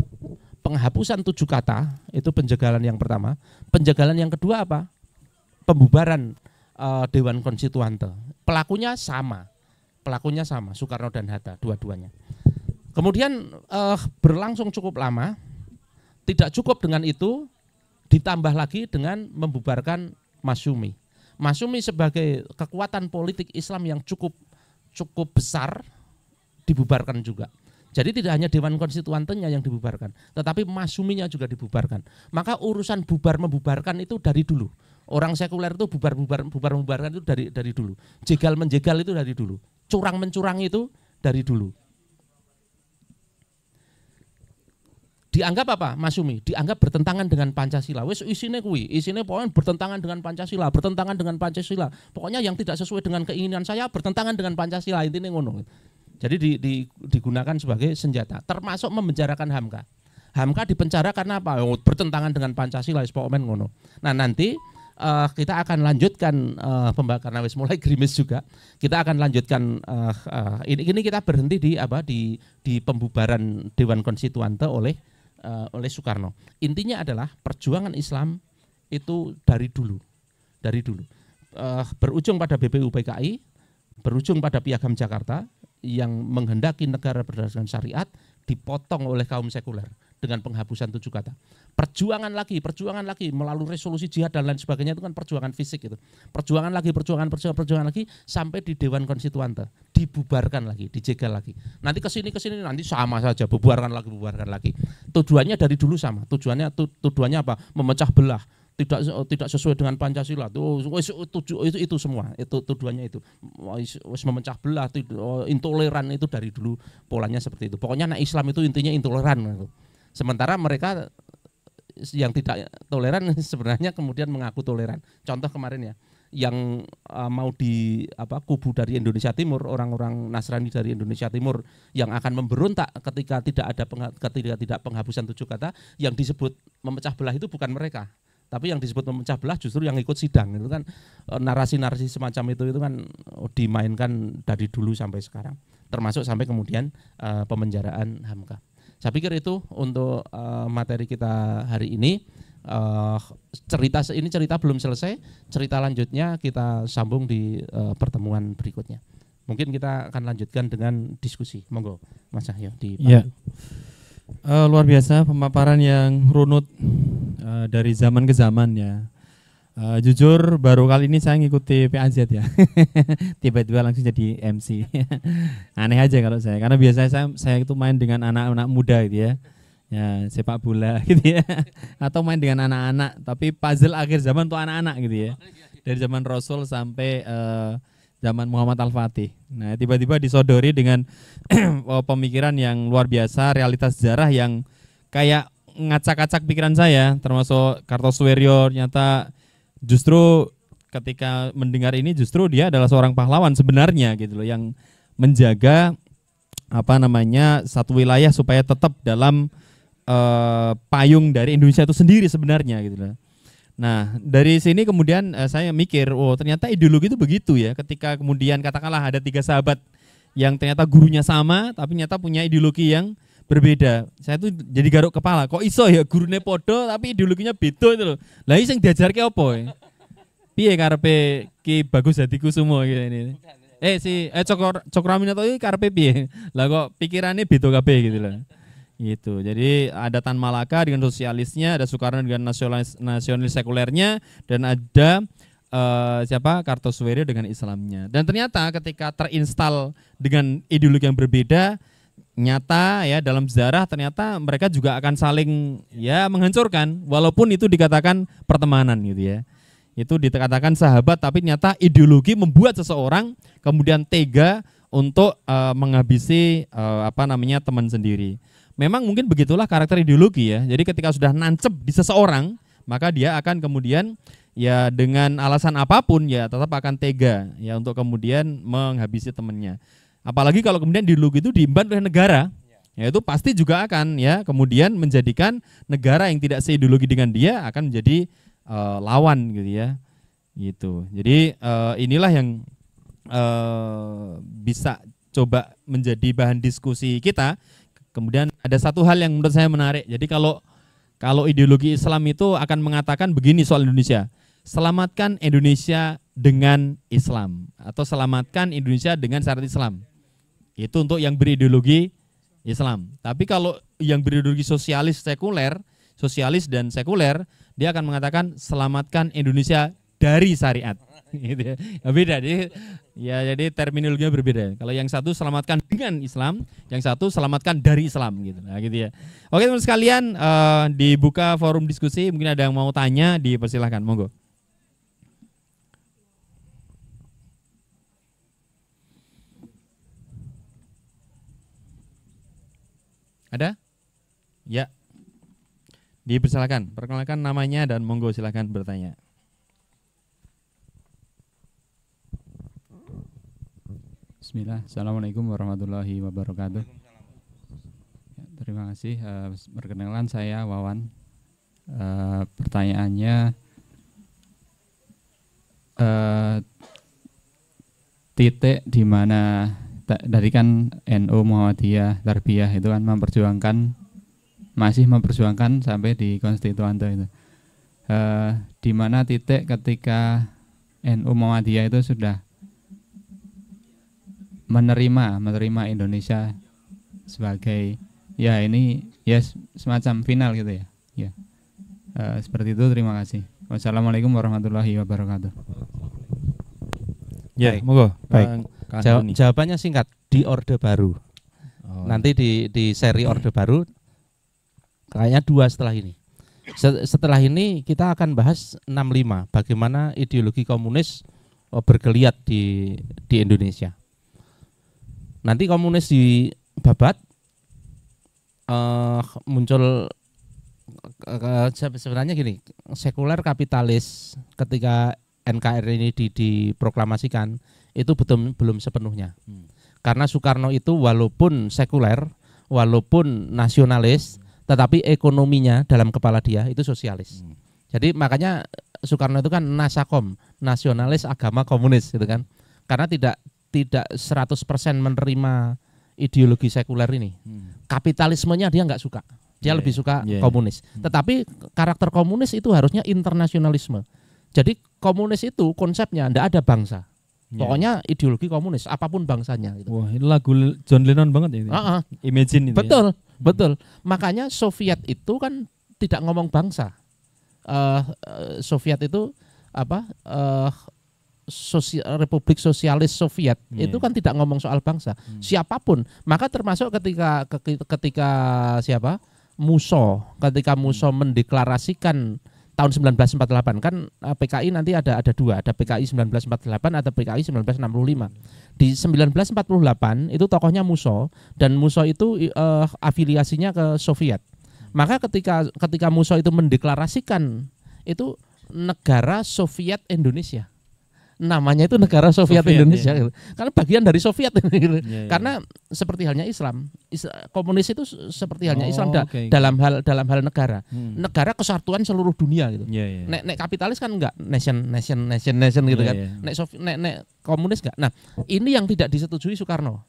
penghapusan 7 kata, itu penjegalan yang pertama. Penjegalan yang kedua apa? Pembubaran Dewan Konstituante. Pelakunya sama, Soekarno dan Hatta, dua-duanya. Kemudian berlangsung cukup lama, tidak cukup dengan itu, ditambah lagi dengan membubarkan Masyumi. Masyumi sebagai kekuatan politik Islam yang cukup besar dibubarkan juga. Jadi tidak hanya Dewan Konstituantenya yang dibubarkan, tetapi Masyuminya juga dibubarkan. Maka urusan bubar-membubarkan itu dari dulu. Orang sekuler itu bubar-membubarkan itu dari dulu. Jegal-menjegal itu dari dulu. Curang-mencurang itu dari dulu. Dianggap apa Masyumi? Dianggap bertentangan dengan Pancasila. Wes isine pokoknya bertentangan dengan Pancasila. Pokoknya yang tidak sesuai dengan keinginan saya bertentangan dengan Pancasila, intinya ngono. Jadi digunakan sebagai senjata, termasuk memenjarakan Hamka. Hamka dipenjara karena apa? Bertentangan dengan Pancasila, pokoknya ngono. Nah, nanti kita akan lanjutkan pembakaran wis mulai gerimis juga. Kita akan lanjutkan ini kita berhenti di pembubaran Dewan Konstituante oleh Soekarno. Intinya adalah perjuangan Islam itu dari dulu. Berujung pada BPUPKI, berujung pada Piagam Jakarta yang menghendaki negara berdasarkan syariat, dipotong oleh kaum sekuler dengan penghapusan 7 kata. Perjuangan lagi melalui resolusi jihad dan lain sebagainya, itu kan perjuangan fisik itu. Perjuangan lagi sampai di Dewan Konstituante, dibubarkan lagi, dijegal lagi. Nanti kesini nanti sama saja, bubarkan lagi. Tujuannya dari dulu sama. Tujuannya apa? Memecah belah. Tidak sesuai dengan Pancasila. Itu semua. Itu tujuannya itu. Memecah belah, intoleran itu dari dulu polanya seperti itu. Pokoknya anak Islam itu intinya intoleran. Sementara mereka yang tidak toleran sebenarnya kemudian mengaku toleran. Contoh kemarin ya, yang mau kubu dari Indonesia Timur, orang-orang Nasrani dari Indonesia Timur yang akan memberontak ketika tidak penghapusan 7 kata, yang disebut memecah belah itu bukan mereka. Tapi yang disebut memecah belah justru yang ikut sidang. Itu kan narasi-narasi semacam itu kan dimainkan dari dulu sampai sekarang. Termasuk sampai kemudian pemenjaraan Hamka. Saya pikir itu untuk materi kita hari ini. Cerita belum selesai. Cerita lanjutnya kita sambung di pertemuan berikutnya. Mungkin kita akan lanjutkan dengan diskusi. Monggo Mas Cahyo ya. Luar biasa pemaparan yang runut dari zaman ke zaman ya. Jujur baru kali ini saya ngikuti PAZ ya. Tiba-tiba langsung jadi MC. Aneh aja kalau saya, karena biasanya saya itu main dengan anak-anak muda gitu ya. Ya, sepak bola gitu ya. Atau main dengan anak-anak, tapi puzzle akhir zaman untuk anak-anak gitu ya. dari zaman Rasul sampai zaman Muhammad Al-Fatih. Nah, tiba-tiba disodori dengan pemikiran yang luar biasa, realitas sejarah yang kayak ngacak-acak pikiran saya, termasuk Kartosuwiryo. Ternyata justru ketika mendengar ini justru dia adalah seorang pahlawan sebenarnya gitu loh, yang menjaga satu wilayah supaya tetap dalam payung dari Indonesia itu sendiri sebenarnya gitu loh. Nah, dari sini kemudian saya mikir, oh ternyata ideologi itu begitu ya. Ketika kemudian katakanlah ada 3 sahabat yang ternyata gurunya sama, tapi ternyata punya ideologi yang berbeda. Saya tuh jadi garuk kepala, kok iso ya gurune podo tapi ideologinya beda itu loh. Lah iki sing diajarke apa ya? Piye karepe Ki Bagus Hadikusumo gitu ini. Cokroaminoto iki karepe piye? Lah kok pikirannya beda kabeh gitu loh. Gitu. Jadi ada Tan Malaka dengan sosialisnya, ada Soekarno dengan nasionalis sekulernya, dan ada Kartosuwiryo dengan Islamnya. Dan ternyata ketika terinstal dengan ideologi yang berbeda, nyata ya dalam sejarah ternyata mereka juga akan saling ya menghancurkan, walaupun itu dikatakan pertemanan gitu ya. Itu dikatakan sahabat, tapi ternyata ideologi membuat seseorang kemudian tega untuk menghabisi teman sendiri. Memang mungkin begitulah karakter ideologi ya. Jadi ketika sudah nancep di seseorang, maka dia akan kemudian ya dengan alasan apapun ya tetap akan tega ya untuk kemudian menghabisi temannya. Apalagi kalau kemudian ideologi itu diemban oleh negara, ya itu pasti juga akan ya kemudian menjadikan negara yang tidak seideologi dengan dia akan menjadi lawan gitu ya. Gitu. Jadi inilah yang bisa coba menjadi bahan diskusi kita. Kemudian ada satu hal yang menurut saya menarik. Jadi kalau ideologi Islam itu akan mengatakan begini soal Indonesia. Selamatkan Indonesia dengan Islam, atau selamatkan Indonesia dengan syariat Islam. Itu untuk yang berideologi Islam. Tapi kalau yang berideologi sosialis dan sekuler, dia akan mengatakan selamatkan Indonesia dari syariat. Gitu ya. Beda, jadi terminologinya berbeda. Kalau yang satu selamatkan dengan Islam, yang satu selamatkan dari Islam gitu. Nah, gitu ya. Oke teman sekalian, dibuka forum diskusi. Mungkin ada yang mau tanya, dipersilahkan, monggo. Ada? Ya. Dipersilakan, perkenalkan namanya dan monggo silakan bertanya. Bismillah, Assalamualaikum warahmatullahi wabarakatuh. Ya, terima kasih. Perkenalan saya Wawan. Pertanyaannya, titik di mana dari kan NU Muhammadiyah Tarbiyah itu kan masih memperjuangkan sampai di Konstituante itu. Di mana titik ketika NU Muhammadiyah itu sudah menerima Indonesia sebagai ya ini ya semacam final gitu ya. Ya. Seperti itu, terima kasih. Wassalamualaikum warahmatullahi wabarakatuh. Ya, monggo. Baik. Jawabannya singkat, di Orde Baru. Nanti di seri Orde Baru kayaknya 2 setelah ini. Setelah ini kita akan bahas 65, bagaimana ideologi komunis bergeliat di Indonesia. Nanti komunis dibabat, muncul sebenarnya gini, sekuler kapitalis ketika NKRI ini diproklamasikan itu belum sepenuhnya. Karena Soekarno itu walaupun sekuler, walaupun nasionalis, tetapi ekonominya dalam kepala dia itu sosialis. Jadi makanya Soekarno itu kan nasakom, nasionalis agama komunis gitu kan. Karena tidak 100% menerima ideologi sekuler ini. Kapitalismenya dia nggak suka. Dia lebih suka komunis. Tetapi karakter komunis itu harusnya internasionalisme. Jadi komunis itu konsepnya ndak ada bangsa. Pokoknya ideologi komunis apapun bangsanya gitu. Wah, ini lagu John Lennon banget ini. Imagine itu. Betul. Makanya Soviet itu kan tidak ngomong bangsa. Soviet itu Republik Sosialis Soviet itu kan tidak ngomong soal bangsa. Siapapun, maka termasuk ketika Musso mendeklarasikan tahun 1948 kan PKI nanti ada dua, ada PKI 1948 atau PKI 1965. Di 1948 itu tokohnya Musso, dan Musso itu afiliasinya ke Soviet. Maka ketika Musso itu mendeklarasikan itu negara Soviet Indonesia, namanya itu negara Soviet Indonesia, ya. Karena bagian dari Soviet gitu. Ya. Karena seperti halnya Islam, komunis itu seperti halnya Islam okay. dalam hal negara, negara kesatuan seluruh dunia gitu. Ya. Nek kapitalis kan enggak nation gitu kan. Nek komunis enggak. Nah, ini yang tidak disetujui Soekarno.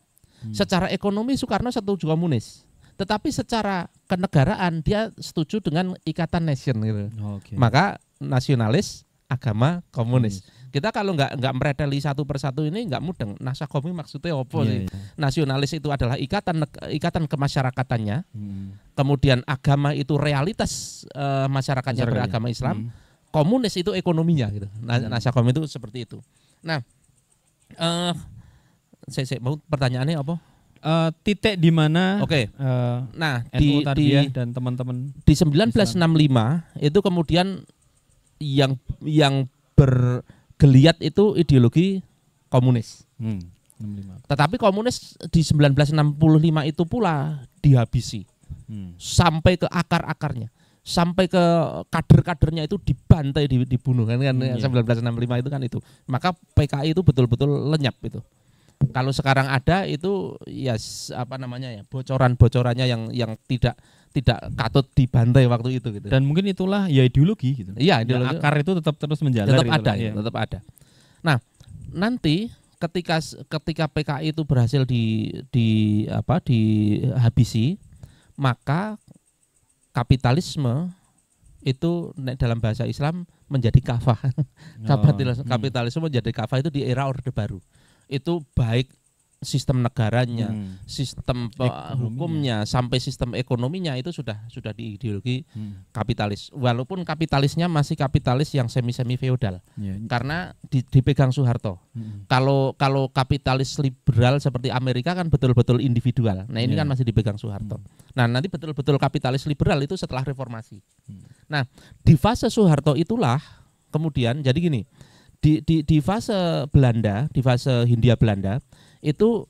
Secara ekonomi Soekarno setuju komunis, tetapi secara kenegaraan dia setuju dengan ikatan nation gitu. Okay. Maka nasionalis, agama, komunis. Kita kalau nggak mereteli satu persatu ini nggak mudeng. Nasakomi maksudnya apa sih? Nasionalis itu adalah ikatan kemasyarakatannya. Kemudian agama itu realitas masyarakatnya beragama Islam. Komunis itu ekonominya gitu. Nasakomi itu seperti itu. Nah, saya mau pertanyaannya apa? Titik di mana? Oke. Nah, NU Tarbiyah dan teman-teman di 1965 itu kemudian yang bergeliat itu ideologi komunis. 65. Tetapi komunis di 1965 itu pula dihabisi sampai ke akar-akarnya, sampai ke kader-kadernya itu dibantai, dibunuh kan 1965 itu kan itu. Maka PKI itu betul-betul lenyap itu. Kalau sekarang ada itu ya bocoran-bocorannya yang tidak katut dibantai waktu itu gitu. Dan mungkin itulah ya ideologi gitu. Iya, ideologi. Akar itu tetap terus menjalar. Tetap ada. Nah, nanti ketika PKI itu berhasil dihabisi, maka kapitalisme itu dalam bahasa Islam menjadi kafah. Kapitalisme menjadi kafah itu di era Orde Baru. Itu baik sistem negaranya, sistem hukumnya, sampai sistem ekonominya itu sudah di ideologi kapitalis. Walaupun kapitalisnya masih kapitalis yang semi feodal, karena dipegang Soeharto. Kalau kapitalis liberal seperti Amerika kan betul-betul individual. Nah ini kan masih dipegang Soeharto. Nah nanti betul-betul kapitalis liberal itu setelah reformasi. Nah di fase Soeharto itulah kemudian jadi gini. Di fase Belanda, di fase Hindia Belanda itu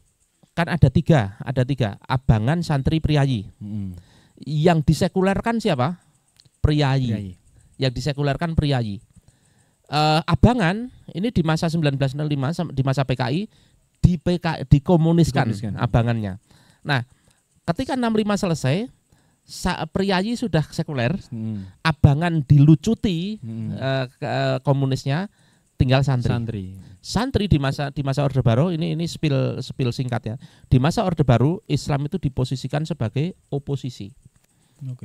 kan ada tiga, abangan, santri, priayi. Yang disekulerkan siapa? Priayi. Yang disekulerkan priayi. Abangan ini di masa 1905 di masa PKI dikomuniskan abangannya. Nah, ketika 65 selesai, priayi sudah sekuler, abangan dilucuti komunisnya. Tinggal santri di masa Orde Baru ini spill singkat ya. Di masa Orde Baru Islam itu diposisikan sebagai oposisi.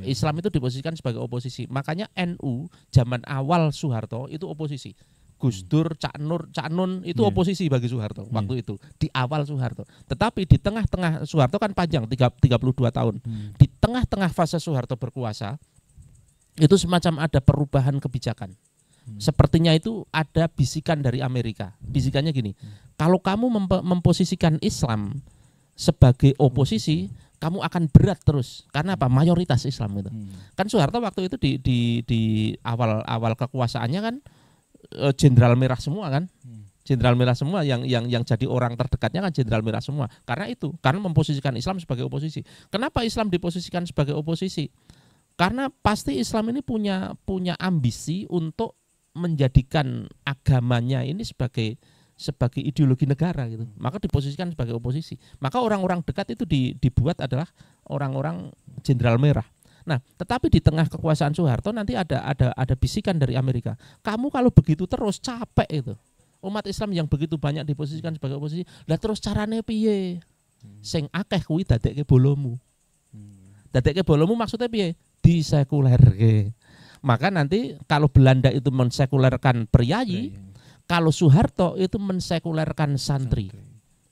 Islam itu diposisikan sebagai oposisi. Makanya NU zaman awal Soeharto itu oposisi. Gus Dur, Cak Nun itu oposisi bagi Soeharto waktu itu di awal Soeharto. Tetapi di tengah-tengah Soeharto kan panjang 32 tahun. Di tengah-tengah fase Soeharto berkuasa itu semacam ada perubahan kebijakan. Sepertinya itu ada bisikan dari Amerika. Bisikannya gini, kalau kamu memposisikan Islam sebagai oposisi, kamu akan berat terus. Karena apa? Mayoritas Islam itu. Kan Soeharto waktu itu di awal kekuasaannya kan Jenderal Merah semua kan. Jenderal Merah semua yang jadi orang terdekatnya kan Jenderal Merah semua. Karena memposisikan Islam sebagai oposisi. Kenapa Islam diposisikan sebagai oposisi? Karena pasti Islam ini punya ambisi untuk menjadikan agamanya ini sebagai ideologi negara gitu. Maka diposisikan sebagai oposisi. Maka orang-orang dekat itu dibuat adalah orang-orang Jenderal Merah. Nah, tetapi di tengah kekuasaan Soeharto nanti ada bisikan dari Amerika. Kamu kalau begitu terus capek itu. Umat Islam yang begitu banyak diposisikan sebagai oposisi, lah terus carane piye? Sing akeh kuwi dadekke bolomu. Dadekke bolomu maksudnya piye? Disekulerke. Maka nanti kalau Belanda itu mensekulerkan priayi, kalau Soeharto itu mensekulerkan santri.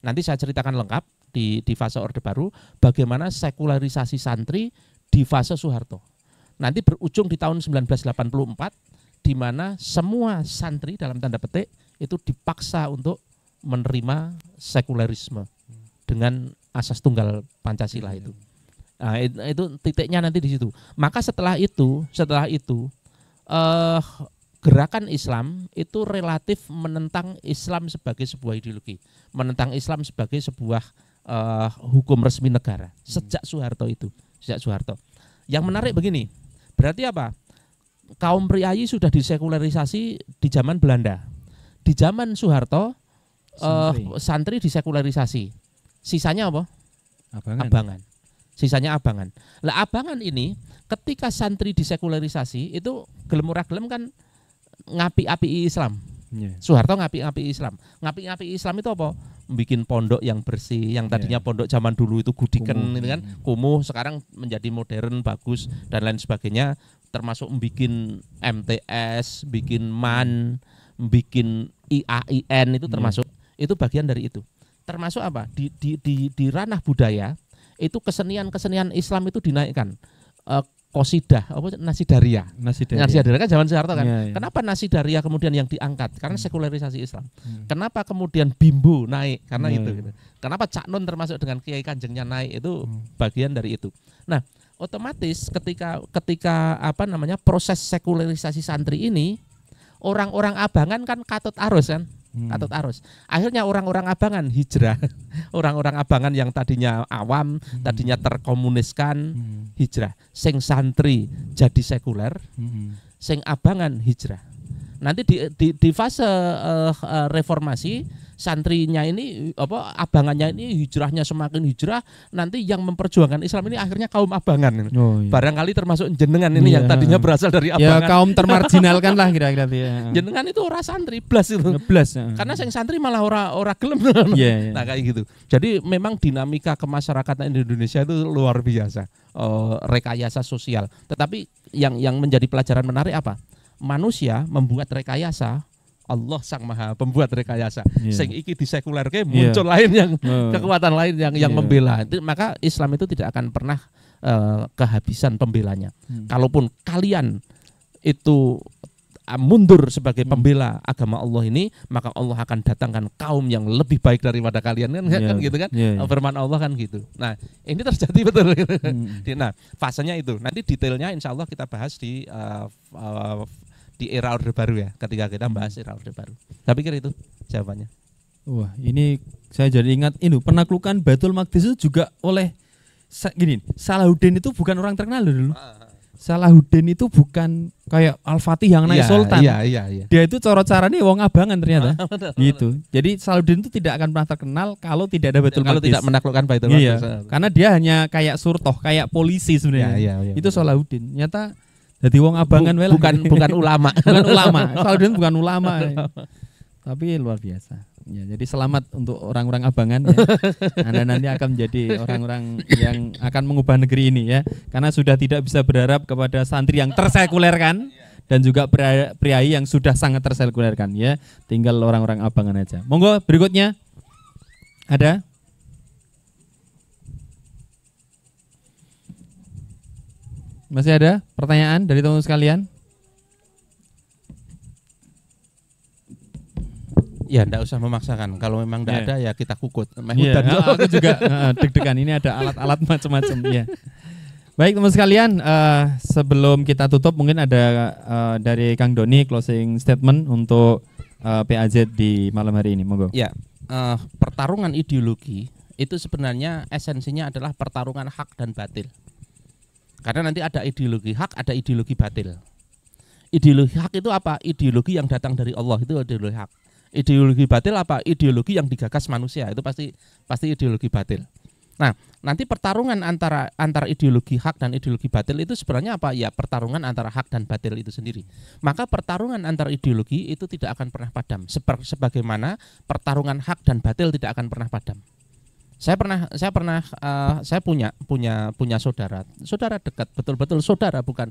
Nanti saya ceritakan lengkap di fase Orde Baru bagaimana sekularisasi santri di fase Soeharto. Nanti berujung di tahun 1984 di mana semua santri dalam tanda petik itu dipaksa untuk menerima sekularisme dengan asas tunggal Pancasila itu. Nah, itu titiknya nanti di situ. Maka setelah itu gerakan Islam itu relatif menentang Islam sebagai sebuah ideologi, menentang Islam sebagai sebuah hukum resmi negara sejak Soeharto itu, sejak Soeharto. Yang menarik begini, berarti apa? Kaum priayi sudah disekularisasi di zaman Belanda. Di zaman Soeharto santri disekularisasi. Sisanya apa? Abangan. Sisanya abangan. Lah abangan ini ketika santri disekularisasi itu gelem ora gelem kan ngapi-api Islam. Soeharto ngapi-api Islam. Ngapi-api Islam itu apa? Bikin pondok yang bersih, yang tadinya pondok zaman dulu itu gudiken itu kan, kumuh, sekarang menjadi modern, bagus dan lain sebagainya, termasuk bikin MTS, bikin MAN, bikin IAIN itu termasuk. Itu bagian dari itu. Termasuk apa? Di ranah budaya itu kesenian-kesenian Islam itu dinaikkan. Qasidah, apa nasidaria. Nasidaria kan zaman Soeharto kan. Kenapa nasidaria kemudian yang diangkat? Karena sekularisasi Islam. Kenapa kemudian bimbo naik? Karena itu. Gitu. Kenapa Cak Nun termasuk dengan Kiai Kanjengnya naik? Itu bagian dari itu. Nah, otomatis ketika apa namanya proses sekularisasi santri ini, orang-orang abangan kan katut arus kan. Katut arus. Akhirnya orang-orang abangan hijrah. Orang-orang abangan yang tadinya awam, tadinya terkomuniskan, hijrah. Sing santri jadi sekuler, sing abangan hijrah. Nanti di fase reformasi, santrinya ini apa abangannya ini hijrahnya semakin hijrah, nanti yang memperjuangkan Islam ini akhirnya kaum abangan. Barangkali termasuk jenengan ini yang tadinya berasal dari abangan. Ya kaum termarginalkan lah kira-kira ya. Jenengan itu ora santri blas itu. Karena sing santri malah ora gelem. Nah kayak gitu. Jadi memang dinamika kemasyarakatan Indonesia itu luar biasa. Rekayasa sosial. Tetapi yang menjadi pelajaran menarik apa? Manusia membuat rekayasa, Allah sang maha pembuat rekayasa. Sing iki disekulerke muncul lain yang kekuatan lain yang membela. Maka Islam itu tidak akan pernah kehabisan pembelanya. Kalaupun kalian itu mundur sebagai pembela agama Allah ini, maka Allah akan datangkan kaum yang lebih baik daripada kalian kan gitu kan. Firman Allah kan gitu. Nah, ini terjadi betul. Nah, fasenya itu. Nanti detailnya insya Allah kita bahas di era Orde Baru ya, ketika kita bahas era Orde Baru. Saya pikir itu jawabannya. Wah, ini saya jadi ingat ini penaklukan Baitul Maqdis itu juga oleh gini, Salahuddin itu bukan orang terkenal dulu. Salahuddin itu bukan kayak Al-Fatih yang naik sultan. Dia itu cara-caranya wong abangan ternyata. Gitu. Jadi Salahuddin itu tidak akan pernah terkenal kalau tidak ada Baitul Maqdis. Kalau tidak menaklukkan Baitul Maqdis. Karena dia hanya kayak surtoh, kayak polisi sebenarnya. Itu Salahuddin. Nyata jadi wong abangan bukan ulama. Bukan ulama. Salahuddin bukan ulama. Tapi luar biasa. Ya, jadi selamat untuk orang-orang abangan ya. Anda nanti akan menjadi orang-orang yang akan mengubah negeri ini ya. Karena sudah tidak bisa berharap kepada santri yang tersekulerkan dan juga priai yang sudah sangat tersekulerkan ya. Tinggal orang-orang abangan aja. Monggo berikutnya. Ada? Masih ada pertanyaan dari teman-teman sekalian? Ya, enggak usah memaksakan. Kalau memang enggak ada ya kita kukut. Aku juga deg-degan. Ini ada alat-alat macam-macam ya. Baik teman sekalian, sebelum kita tutup mungkin ada dari Kang Doni closing statement untuk PAZ di malam hari ini. Monggo. Ya, pertarungan ideologi itu sebenarnya esensinya adalah pertarungan hak dan batil. Karena nanti ada ideologi hak, ada ideologi batil. Ideologi hak itu apa? Ideologi yang datang dari Allah, itu ideologi hak. Ideologi batil apa? Ideologi yang digagas manusia, itu pasti ideologi batil. Nah, nanti pertarungan antara ideologi hak dan ideologi batil itu sebenarnya apa? Ya, pertarungan antara hak dan batil itu sendiri. Maka pertarungan antara ideologi itu tidak akan pernah padam. Sebagaimana pertarungan hak dan batil tidak akan pernah padam. Saya punya saudara dekat, betul-betul saudara, bukan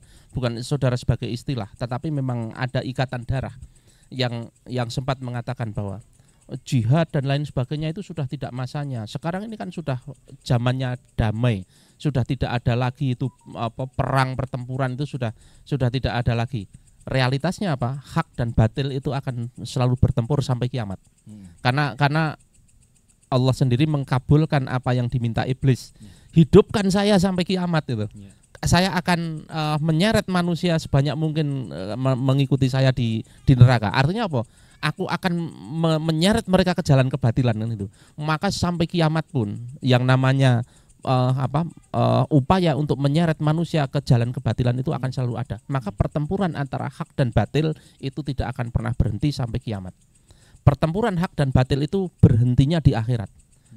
saudara sebagai istilah, tetapi memang ada ikatan darah yang sempat mengatakan bahwa jihad dan lain sebagainya itu sudah tidak masanya. Sekarang ini kan sudah zamannya damai, sudah tidak ada lagi itu perang pertempuran itu sudah tidak ada lagi. Realitasnya apa? Hak dan batil itu akan selalu bertempur sampai kiamat. Karena Allah sendiri mengkabulkan apa yang diminta iblis. Hidupkan saya sampai kiamat itu. saya akan menyeret manusia sebanyak mungkin mengikuti saya di neraka. Artinya apa? Aku akan menyeret mereka ke jalan kebatilan kan itu. Maka sampai kiamat pun yang namanya upaya untuk menyeret manusia ke jalan kebatilan itu akan selalu ada. Maka pertempuran antara hak dan batil itu tidak akan pernah berhenti sampai kiamat. Pertempuran hak dan batil itu berhentinya di akhirat.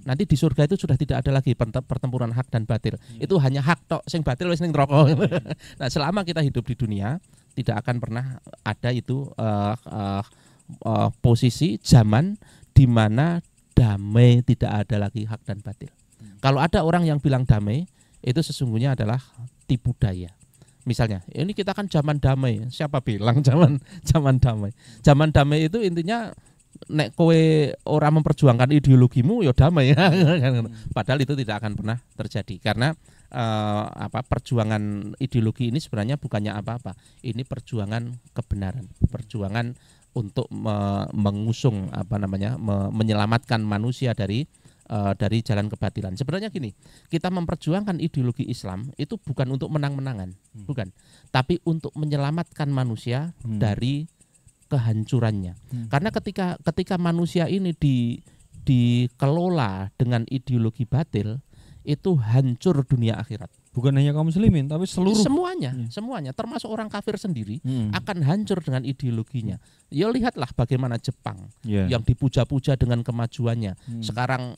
Nanti di surga itu sudah tidak ada lagi pertempuran hak dan batil. Itu hanya hak tok, sing batil wis ning neraka. Nah, selama kita hidup di dunia tidak akan pernah ada itu posisi zaman di mana damai, tidak ada lagi hak dan batil. Kalau ada orang yang bilang damai, itu sesungguhnya adalah tipu daya. Misalnya, ini kita kan zaman damai. Siapa bilang zaman damai? Zaman damai itu intinya nek kowe orang memperjuangkan ideologimu ya damai. Padahal itu tidak akan pernah terjadi karena perjuangan ideologi ini sebenarnya bukannya apa-apa. Ini perjuangan kebenaran, perjuangan untuk mengusung menyelamatkan manusia dari jalan kebatilan. Sebenarnya gini, kita memperjuangkan ideologi Islam itu bukan untuk menang-menangan, bukan, tapi untuk menyelamatkan manusia dari kehancurannya. Karena ketika manusia ini dikelola dengan ideologi batil, itu hancur dunia akhirat. Bukan hanya kaum muslimin, tapi seluruh semuanya, termasuk orang kafir sendiri akan hancur dengan ideologinya. Ya lihatlah bagaimana Jepang yang dipuja-puja dengan kemajuannya, sekarang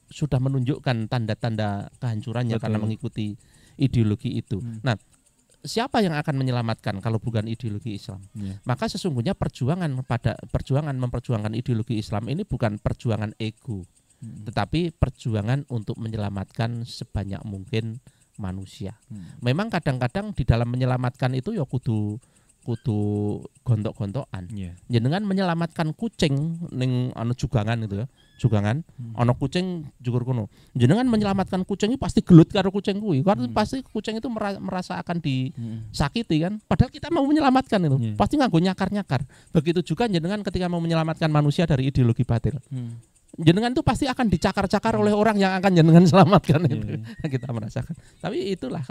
sudah menunjukkan tanda-tanda kehancurannya. Betul. Karena mengikuti ideologi itu. Nah, siapa yang akan menyelamatkan kalau bukan ideologi Islam? Maka sesungguhnya perjuangan memperjuangkan ideologi Islam ini bukan perjuangan ego, tetapi perjuangan untuk menyelamatkan sebanyak mungkin manusia. Memang kadang-kadang di dalam menyelamatkan itu ya kudu gontok-gontokan. Jenengan menyelamatkan kucing ning jugangan itu ya. Jugangan ana kucing jugur kono. Jenengan menyelamatkan kucing itu pasti gelut karo kucing kuwi. Karena pasti kucing itu merasa akan disakiti kan. Padahal kita mau menyelamatkan itu. Pasti nganggo nyakar-nyakar. Begitu juga jenengan ketika mau menyelamatkan manusia dari ideologi batil. Jenengan itu pasti akan dicakar-cakar oleh orang yang akan jenengan selamatkan itu. Kita merasakan. Tapi itulah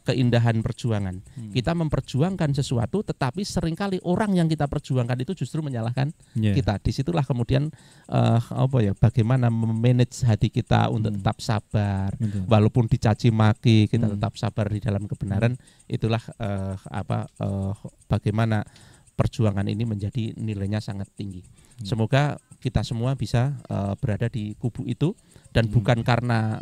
keindahan perjuangan. Kita memperjuangkan sesuatu, tetapi seringkali orang yang kita perjuangkan itu justru menyalahkan kita. Disitulah kemudian bagaimana memanage hati kita untuk tetap sabar. Walaupun dicaci maki, kita tetap sabar di dalam kebenaran. Itulah bagaimana perjuangan ini menjadi nilainya sangat tinggi. Semoga kita semua bisa berada di kubu itu dan bukan karena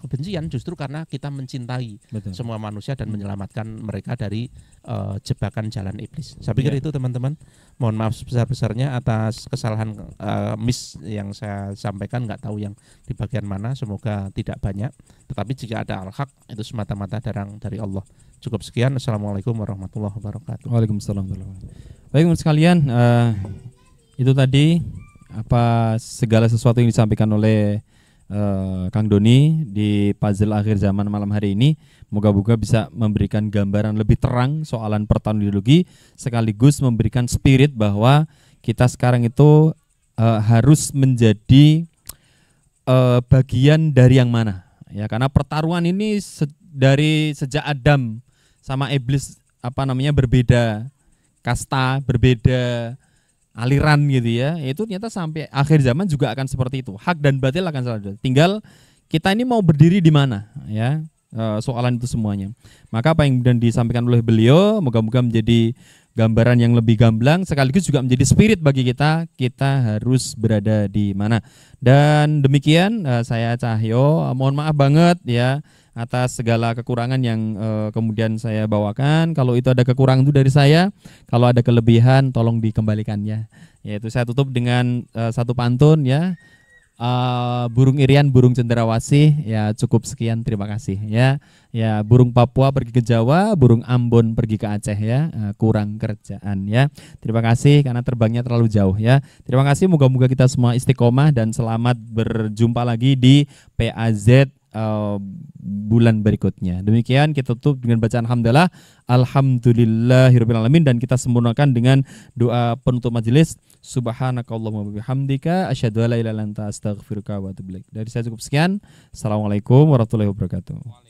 kebencian, justru karena kita mencintai semua manusia dan menyelamatkan mereka dari jebakan jalan iblis. Saya pikir itu teman-teman. Mohon maaf sebesar-besarnya atas kesalahan miss yang saya sampaikan, nggak tahu yang di bagian mana, semoga tidak banyak. Tetapi jika ada al-haq itu semata-mata dari Allah. Cukup sekian. Assalamualaikum warahmatullahi wabarakatuh. Waalaikumsalam warahmatullahi wabarakatuh. Baik teman sekalian, itu tadi segala sesuatu yang disampaikan oleh Kang Doni di puzzle akhir zaman malam hari ini. Moga-moga bisa memberikan gambaran lebih terang soalan pertahanan ideologi, sekaligus memberikan spirit bahwa kita sekarang itu harus menjadi bagian dari yang mana ya, karena pertaruhan ini dari sejak Adam sama iblis berbeda kasta, berbeda aliran gitu ya. Itu ternyata sampai akhir zaman juga akan seperti itu. Hak dan batil akan selalu ada. Tinggal kita ini mau berdiri di mana ya, soalan itu semuanya. Maka apa yang kemudian disampaikan oleh beliau moga-moga menjadi gambaran yang lebih gamblang, sekaligus juga menjadi spirit bagi kita harus berada di mana. Dan demikian saya Cahyo, mohon maaf banget ya atas segala kekurangan yang kemudian saya bawakan. Kalau itu ada kekurangan itu dari saya, kalau ada kelebihan tolong dikembalikannya. Yaitu saya tutup dengan satu pantun ya. Burung irian, burung cenderawasih, ya cukup sekian, terima kasih ya. Ya, burung Papua pergi ke Jawa, burung Ambon pergi ke Aceh ya, kurang kerjaan ya. Terima kasih karena terbangnya terlalu jauh ya. Terima kasih, moga-moga kita semua istiqomah dan selamat berjumpa lagi di PAZ bulan berikutnya. Demikian kita tutup dengan bacaan hamdalah, alhamdulillahirabbil alamin, dan kita sempurnakan dengan doa penutup majelis, subhanakallahumma wa bihamdika asyhadu an la ilaha illa anta astaghfiruka wa atubu ilaik. Dari saya cukup sekian. Assalamualaikum warahmatullahi wabarakatuh.